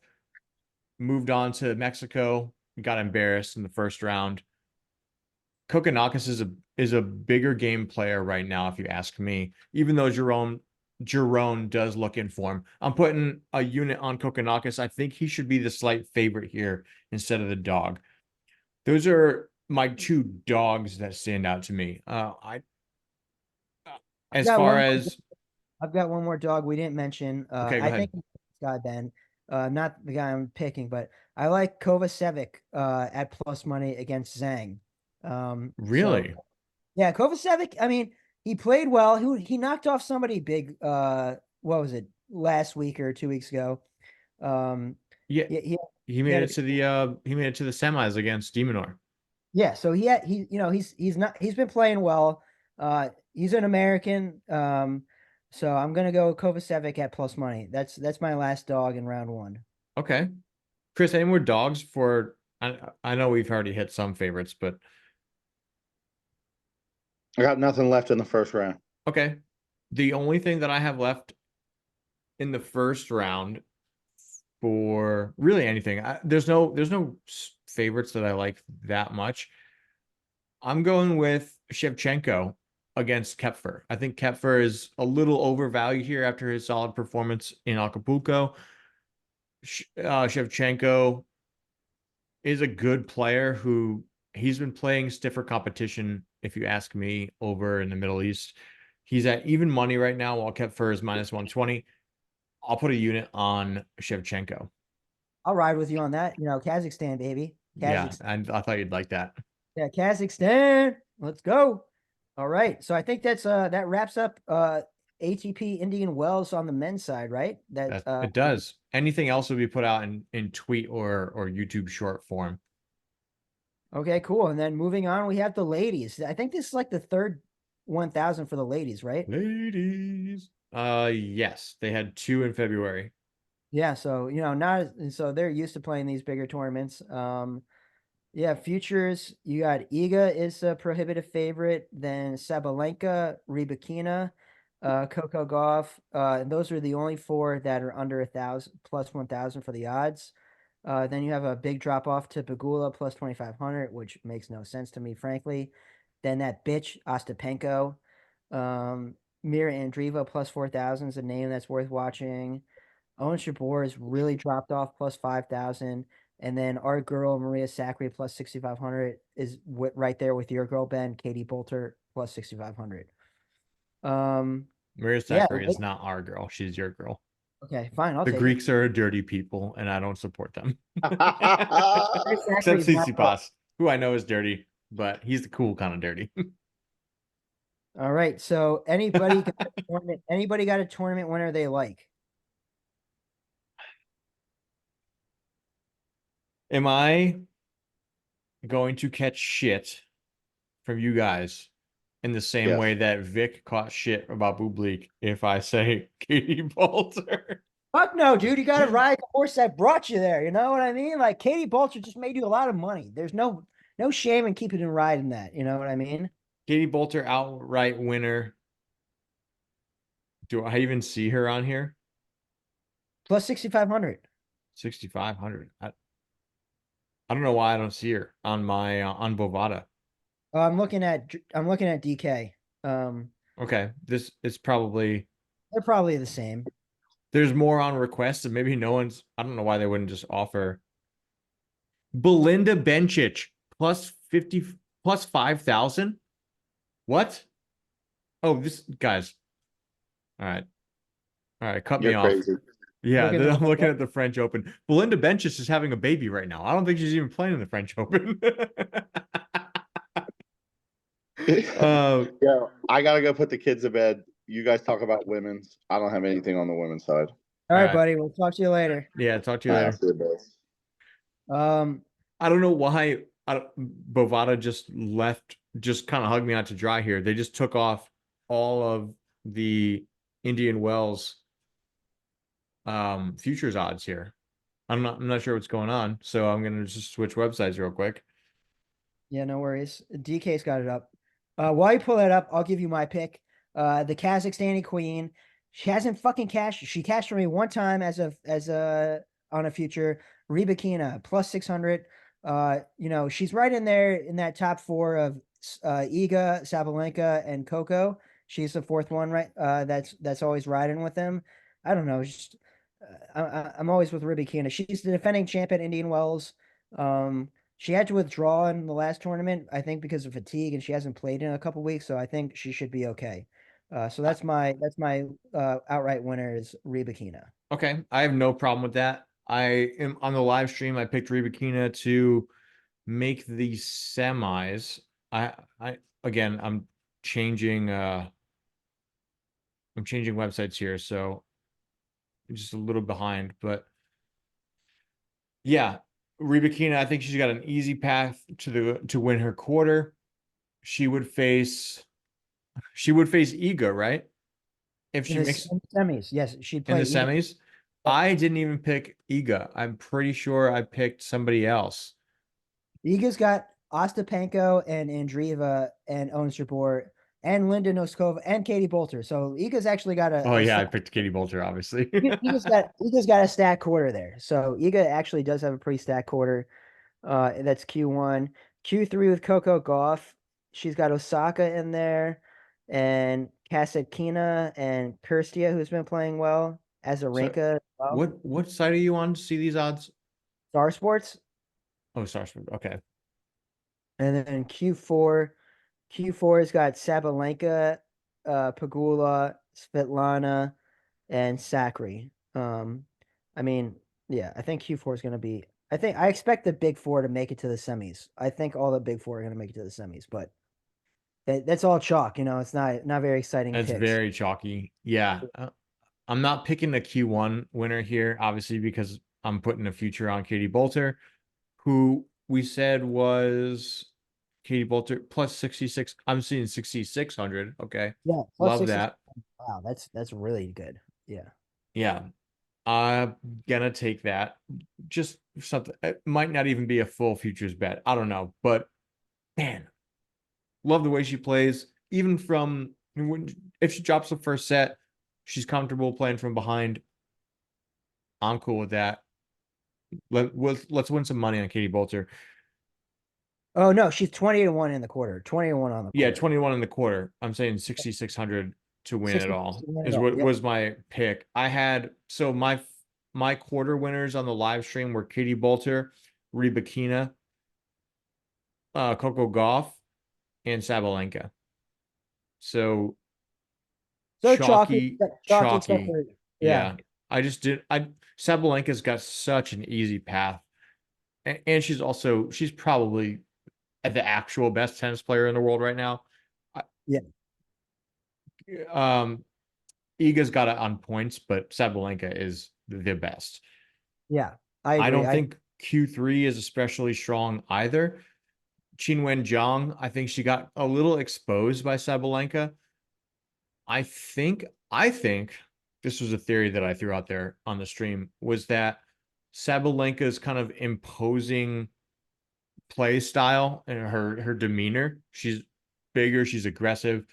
Moved on to Mexico, got embarrassed in the first round. Kokkinakis is a bigger game player right now, if you ask me. Even though Giron does look in form, I'm putting a unit on Kokkinakis. I think he should be the slight favorite here instead of the dog. Those are my two dogs that stand out to me. As got far one. as I've got one more dog we didn't mention. okay, go I think ahead. this guy Ben, not the guy I'm picking, but I like Kovacevic at plus money against Zhang. So Really? yeah, Kovacevic. I mean, he played well. He knocked off somebody big. What was it, last week or 2 weeks ago? Um, Yeah, yeah, he he made had it to the semis against Demonor. yeah. So he's been playing well. He's an American. So I'm gonna go Kovacevic at plus money. That's my last dog in round one. Okay. Chris, any more dogs for I know we've already hit some favorites, but I got nothing left in the first round. okay. The only thing that I have left in the first round for really anything, there's no favorites that I like that much. I'm going with Shevchenko against Kepfer. I think Kepfer is a little overvalued here after his solid performance in Acapulco. Shevchenko is a good player who he's been playing stiffer competition, if you ask me, over in the Middle East. He's at even money right now, while Kepfer is minus 120. I'll put a unit on Shevchenko. I'll ride with you on that. Kazakhstan, baby. Yeah, Kazakhstan. and I thought you'd like that. Yeah, Kazakhstan. Let's go. All right. So I think that wraps up ATP Indian Wells on the men's side, right? That That it does. Anything else will be put out in tweet or YouTube short form. Okay, cool. And then moving on, we have the ladies. I think this is like the third 1,000 for the ladies, right? Ladies. Yes, they had two in February. Yeah, so so they're used to playing these bigger tournaments. Yeah, futures, you got Iga is a prohibitive favorite, then Sabalenka, Rybakina, Coco Gauff. And those are the only four that are under 1,000 plus 1,000 for the odds. Then you have a big drop off to Pegula plus 2,500, which makes no sense to me, frankly. Then that bitch Ostapenko, Mira Andreeva plus 4,000 is a name that's worth watching. Owen Jabeur has really dropped off plus 5,000. And then our girl, Maria Sakkari, plus 6,500 is right there with your girl, Ben, Katie Bolter, plus 6,500. Maria Yeah. Sakkari is not our girl. She's your girl. Okay, fine. I'll The take it. Greeks are a dirty people, and I don't support them. Maria Except Sakkari is not. Tsitsipas, who I know is dirty, but he's the cool kind of dirty. All right. So anybody got a tournament winner they like? Am I going to catch shit from you guys in the same Yes. way that Vic caught shit about Bublik if I say Katie Bolter? Fuck no, dude. You got to ride the horse that brought you there. You know what I mean? Like Katie Bolter just made you a lot of money. There's no shame in keeping and riding that. You know what I mean? Katie Bolter outright winner. Do I even see her on here? Plus 6,500. 6,500. I don't know why I don't see her on my on Bovada. I'm looking at DK. Okay, this is probably They're probably the same. there's more on request, and maybe no one's. I don't know why they wouldn't just offer Belinda Bencic plus 50 plus 5,000. What? Oh, this guys. All right, cut me You're off. crazy. Yeah, Looking I'm looking at the French Open. Belinda Bencic is having a baby right now. I don't think she's even playing in the French Open. Yeah, I gotta go put the kids to bed. You guys talk about women's. I don't have anything on the women's side. All right, right. buddy. We'll talk to you later. Yeah, talk to you All right, later. see you, boys. I don't know why Bovada just kind of hugged me out to dry here. They just took off all of the Indian Wells futures odds here. I'm not sure what's going on, so I'm gonna just switch websites real quick. Yeah, no worries. DK's got it up. While you pull that up, I'll give you my pick. The Kazakhstani queen. She hasn't fucking cashed. She cashed for me one time as on a future. Rybakina plus 600. She's right in there in that top four of Iga, Sabalenka, and Coco. She's the fourth one, right? That's always riding with them. I don't know. Just I'm always with Rybakina. She's the defending champ at Indian Wells. She had to withdraw in the last tournament, I think, because of fatigue, and she hasn't played in a couple weeks, so I think she should be okay. So that's my outright winner is Rybakina. Okay, I have no problem with that. I am on the live stream. I picked Rybakina to make the semis. I again, changing I'm changing websites here, so I'm just a little behind, but yeah, Rybakina, I think she's got an easy path to win her quarter. She would face Iga, right? If In she the, makes in the semis, yes, she'd in play the Iga. semis. I didn't even pick Iga. I'm pretty sure I picked somebody else. Iga's got Ostapenko and Andreeva and Ons Jabeur and Linda Noskova and Katie Bolter. So Iga's actually got Oh yeah, I picked Katie Bolter, obviously. Iga's got a stack quarter there. So Iga actually does have a pretty stack quarter. That's Q1. Q3 with Coco Gauff. She's got Osaka in there and Kasatkina and Kirstia, who's been playing well. So Azarenka as well. what site are you on to see these odds? Star Sports. Oh, sorry. Okay. And then Q4's got Sabalenka, Pagula, Svetlana, and Sakri. I mean, yeah, I think Q4 is going to be. I expect the big four to make it to the semis. I think all the big four are going to make it to the semis, but that's all chalk. It's not very exciting It's picks. very chalky. Yeah. I'm not picking a Q1 winner here, obviously, because I'm putting a future on Katie Bolter, who we said was Katie Bolter plus 66. I'm seeing 6,600. Okay. Yeah, plus Love 60. that. Wow, that's really good. Yeah. Yeah. I'm gonna take that. Just something. It might not even be a full futures bet. I don't know. But man, love the way she plays. Even from if she drops the first set, she's comfortable playing from behind. I'm cool with that. Let's win some money on Katie Bolter. Oh no, she's 20-1 in the quarter. 20-1 on the Yeah, quarter. 21 in the quarter. I'm saying 6,600 to win it 60 all to win it is all. what Yep. was my pick. I had so my quarter winners on the live stream were Katie Bolter, Rybakina, Coco Gauff, and Sabalenka. So So chalky, except chalky. for yeah. Yeah. I Sabalenka's got such an easy path. And she's probably the actual best tennis player in the world right now. Yeah. Iga's got it on points, but Sabalenka is the best. Yeah, I I agree. don't think Q3 is especially strong either. Qinwen Zhang, I think she got a little exposed by Sabalenka. I think this was a theory that I threw out there on the stream, was that Sabalenka's kind of imposing play style and her demeanor. She's bigger, she's aggressive.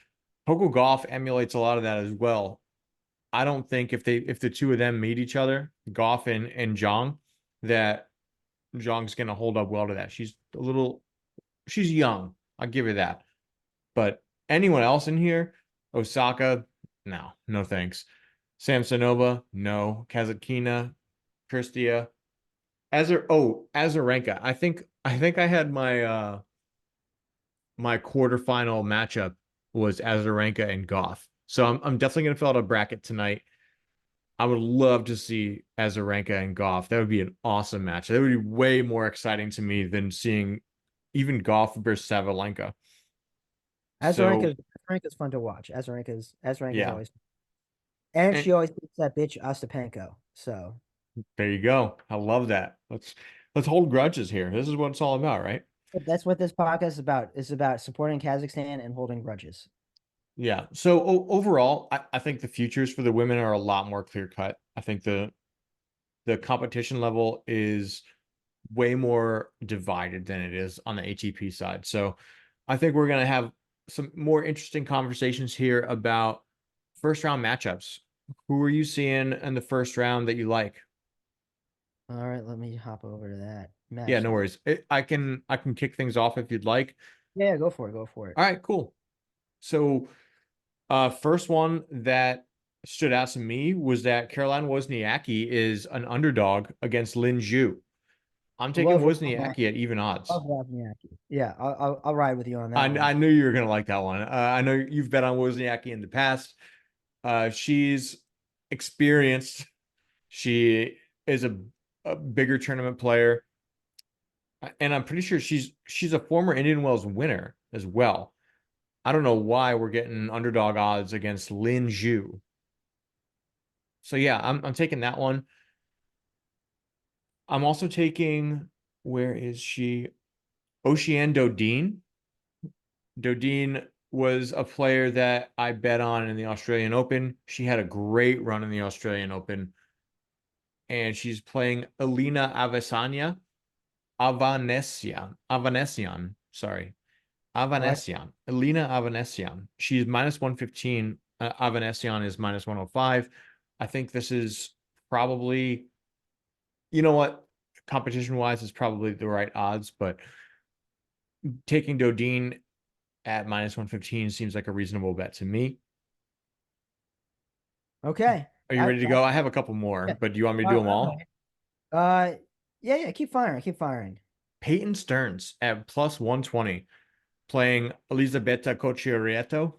Coco Gauff emulates a lot of that as well. I don't think if the two of them meet each other, Goff and Zhang, that Zhang's gonna hold up well to that. She's young. I'll give her that. But anyone else in here, Osaka, no thanks. Samsonova, no. Kazatkina, Kristia, Azarenka. I think I had my quarterfinal matchup was Azarenka and Goff. So I'm definitely gonna fill out a bracket tonight. I would love to see Azarenka and Goff. That would be an awesome match. That would be way more exciting to me than seeing even Goff versus Sabalenka. So Azarenka's fun to watch. Azarenka's yeah, always, and and she always beats that bitch Ostapenko. So there you go. I love that. Let's hold grudges here. This is what it's all about, right? that's what this podcast is about. It's about supporting Kazakhstan and holding grudges. Yeah. So overall, I think the futures for the women are a lot more clear cut. I think the competition level is way more divided than it is on the ATP side. So I think we're going to have some more interesting conversations here about first round matchups. Who are you seeing in the first round that you like? All right, let me hop over to that Yeah, match. no worries. I can kick things off if you'd like. Yeah, go for it. Go for it. All right, cool. So first one that stood out to me was that Caroline Wozniacki is an underdog against Lin Zhu. I'm taking Love Wozniacki at even odds. Wozniacki. Yeah, I'll ride with you on that I, one. I knew you were going to like that one. I know you've bet on Wozniacki in the past. She's experienced. She is a bigger tournament player. And I'm pretty sure she's a former Indian Wells winner as well. I don't know why we're getting underdog odds against Lin Zhu. So yeah, I'm taking that one. I'm also taking, where is she? Oceane Dodine. Dodine was a player that I bet on in the Australian Open. She had a great run in the Australian Open. And she's playing Elena Avanesian, sorry. Avanesian. Elena Avanesian. She's minus 115. Avanesian is minus 105. I think this is probably, you know what? Competition wise is probably the right odds, but taking Dodine at minus 115 seems like a reasonable bet to me. Okay. Are you ready to go? I have a couple more, but do you want me to do them all? Yeah, keep firing. Peyton Stearns at plus 120, playing Elisabetta Cocciarietto.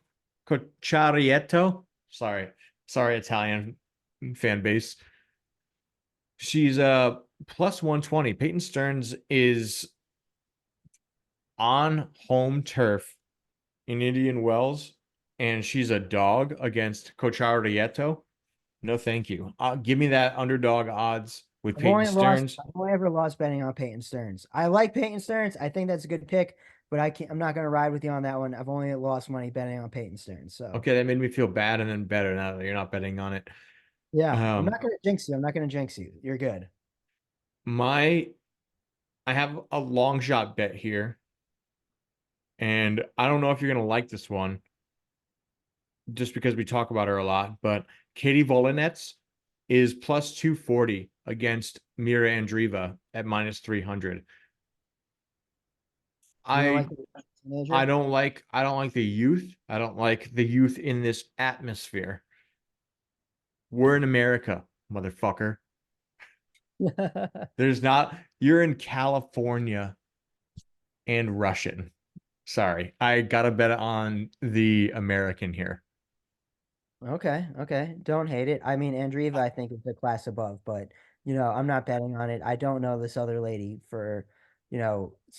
Sorry, Italian fan base. She's plus 120. Peyton Stearns is on home turf in Indian Wells, and she's a dog against Cocciarietto. No, thank you. Give me that underdog odds with Peyton Stearns. I've only ever lost betting on Peyton Stearns. I like Peyton Stearns. I think that's a good pick, but I'm not going to ride with you on that one. I've only lost money betting on Peyton Stearns. So Okay, that made me feel bad and then better now that you're not betting on it. yeah, I'm not going to jinx you. You're good. I have a long shot bet here, and I don't know if you're going to like this one just because we talk about her a lot, but Katie Volinets is plus 240 against Mira Andreeva at minus 300. I don't like the youth. I don't like the youth in this atmosphere. We're in America, motherfucker. You're in California and Russian. Sorry, I gotta bet on the American here. Okay. Don't hate it. I mean, Andreeva, I think is the class above, but I'm not betting on it. I don't know this other lady so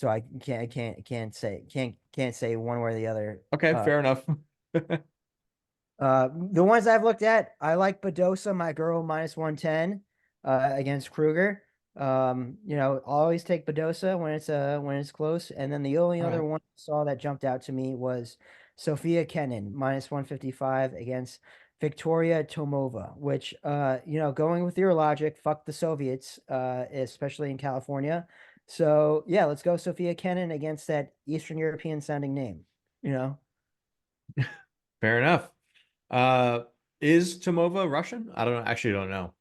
I can't say one way or the other. Okay, fair enough. The ones I've looked at, I like Badosa, my girl, minus 110 against Kruger. Always take Badosa when it's close. And then the only other one I saw that jumped out to me was Sophia Kenin, minus 155 against Victoria Tomova, which going with your logic, fuck the Soviets, especially in California. So yeah, let's go Sophia Kenin against that Eastern European sounding name. Fair enough. Is Tomova Russian? I actually don't know.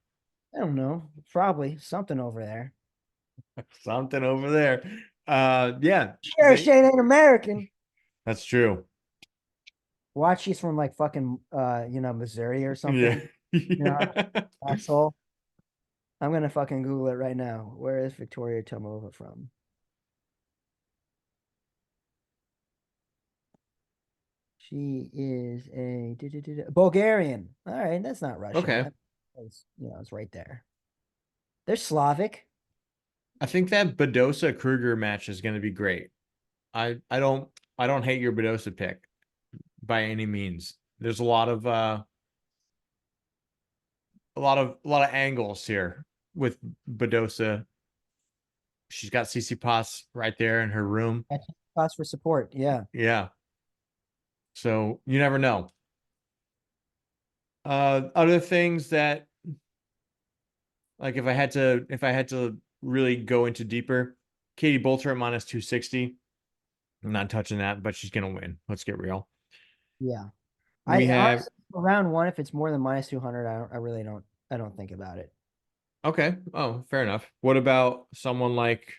I don't know. Probably something over there. Something over there. Yeah. Sure, Shane ain't American. That's true. Watch, she's from like fucking Missouri or something. Yeah. Asshole. I'm gonna fucking Google it right now. Where is Victoria Tomova from? She is a Bulgarian. All right, that's not Russian. Okay. It's right there. They're Slavic. I think that Badosa Kruger match is going to be great. I don't hate your Badosa pick by any means. There's a lot of angles here with Badosa. She's got Tsitsipas right there in her room. Tsitsipas for support. Yeah. Yeah. So you never know. Other things that, like, if I had to really go into deeper, Katie Bolter at minus 260. I'm not touching that, but she's gonna win. Let's get real. Yeah. Honestly, round one, if it's more than minus 200, I don't think about it. Okay. Oh, fair enough. What about someone like,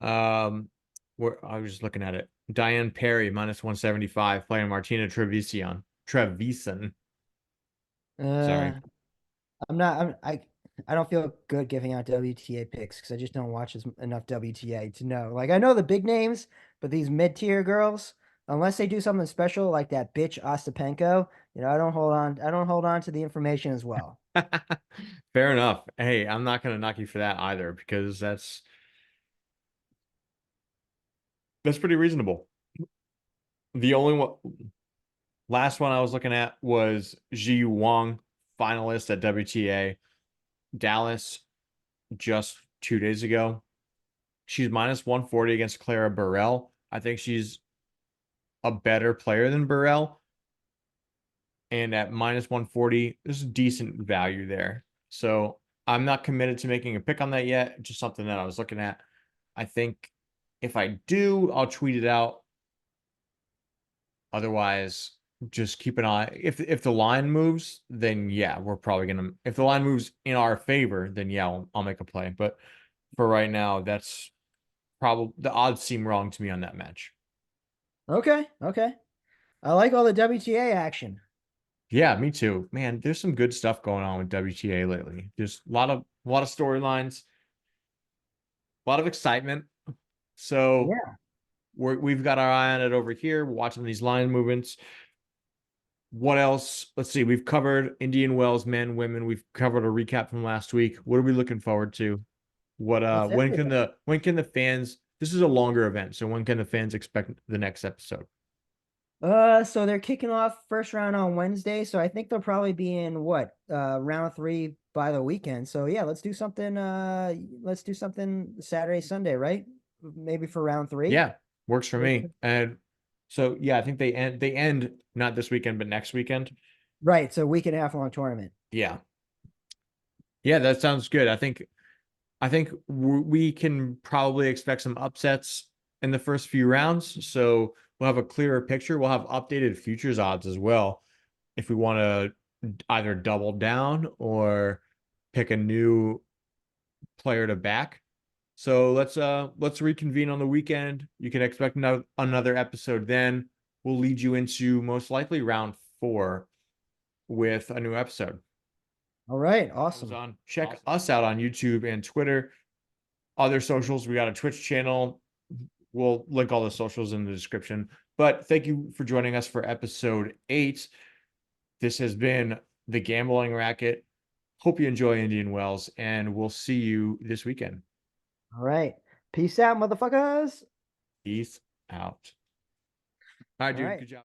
where I was just looking at it. Diane Perry minus 175 playing Martina Trevisan. Sorry. I'm not. I don't feel good giving out WTA picks because I just don't watch enough WTA to know. Like I know the big names, but these mid-tier girls, unless they do something special like that bitch Ostapenko, I don't hold on. I don't hold on to the information as well. Fair enough. Hey, I'm not going to knock you for that either because that's pretty reasonable. The only one, last one I was looking at was Ji Wang, finalist at WTA Dallas just 2 days ago. She's minus 140 against Clara Burrell. I think she's a better player than Burrell. And at minus 140, there's a decent value there. So I'm not committed to making a pick on that yet. Just something that I was looking at. I think if I do, I'll tweet it out. Otherwise, just keep an eye. If the line moves, then yeah, we're probably gonna. If the line moves in our favor, then yeah, I'll make a play. But for right now, that's probably the odds seem wrong to me on that match. Okay, okay. I like all the WTA action. Yeah, me too. Man, there's some good stuff going on with WTA lately. There's a lot of storylines, a lot of excitement. So Yeah. we've got our eye on it over here. We're watching these line movements. What else? Let's see. We've covered Indian Wells, men, women. We've covered a recap from last week. What are we looking forward to? That's When can everything. the fans, this is a longer event, so when can the fans expect the next episode? So they're kicking off first round on Wednesday, so I think they'll probably be in round 3 by the weekend. So yeah, let's do something Saturday, Sunday, right? Maybe for round 3. Yeah, works for me. And so yeah, I think they end not this weekend, but next weekend. Right, so week and a half long tournament. Yeah. Yeah, that sounds good. I think we can probably expect some upsets in the first few rounds. So we'll have a clearer picture. We'll have updated futures odds as well if we want to either double down or pick a new player to back. So let's reconvene on the weekend. You can expect another episode then. We'll lead you into most likely round 4 with a new episode. All right, awesome. Check us out on YouTube and Twitter. Other socials, we got a Twitch channel. We'll link all the socials in the description. But thank you for joining us for episode 8. This has been the Gambling Racket. Hope you enjoy Indian Wells, and we'll see you this weekend. All right. Peace out, motherfuckers. Peace out. All right, All dude. right. Good job.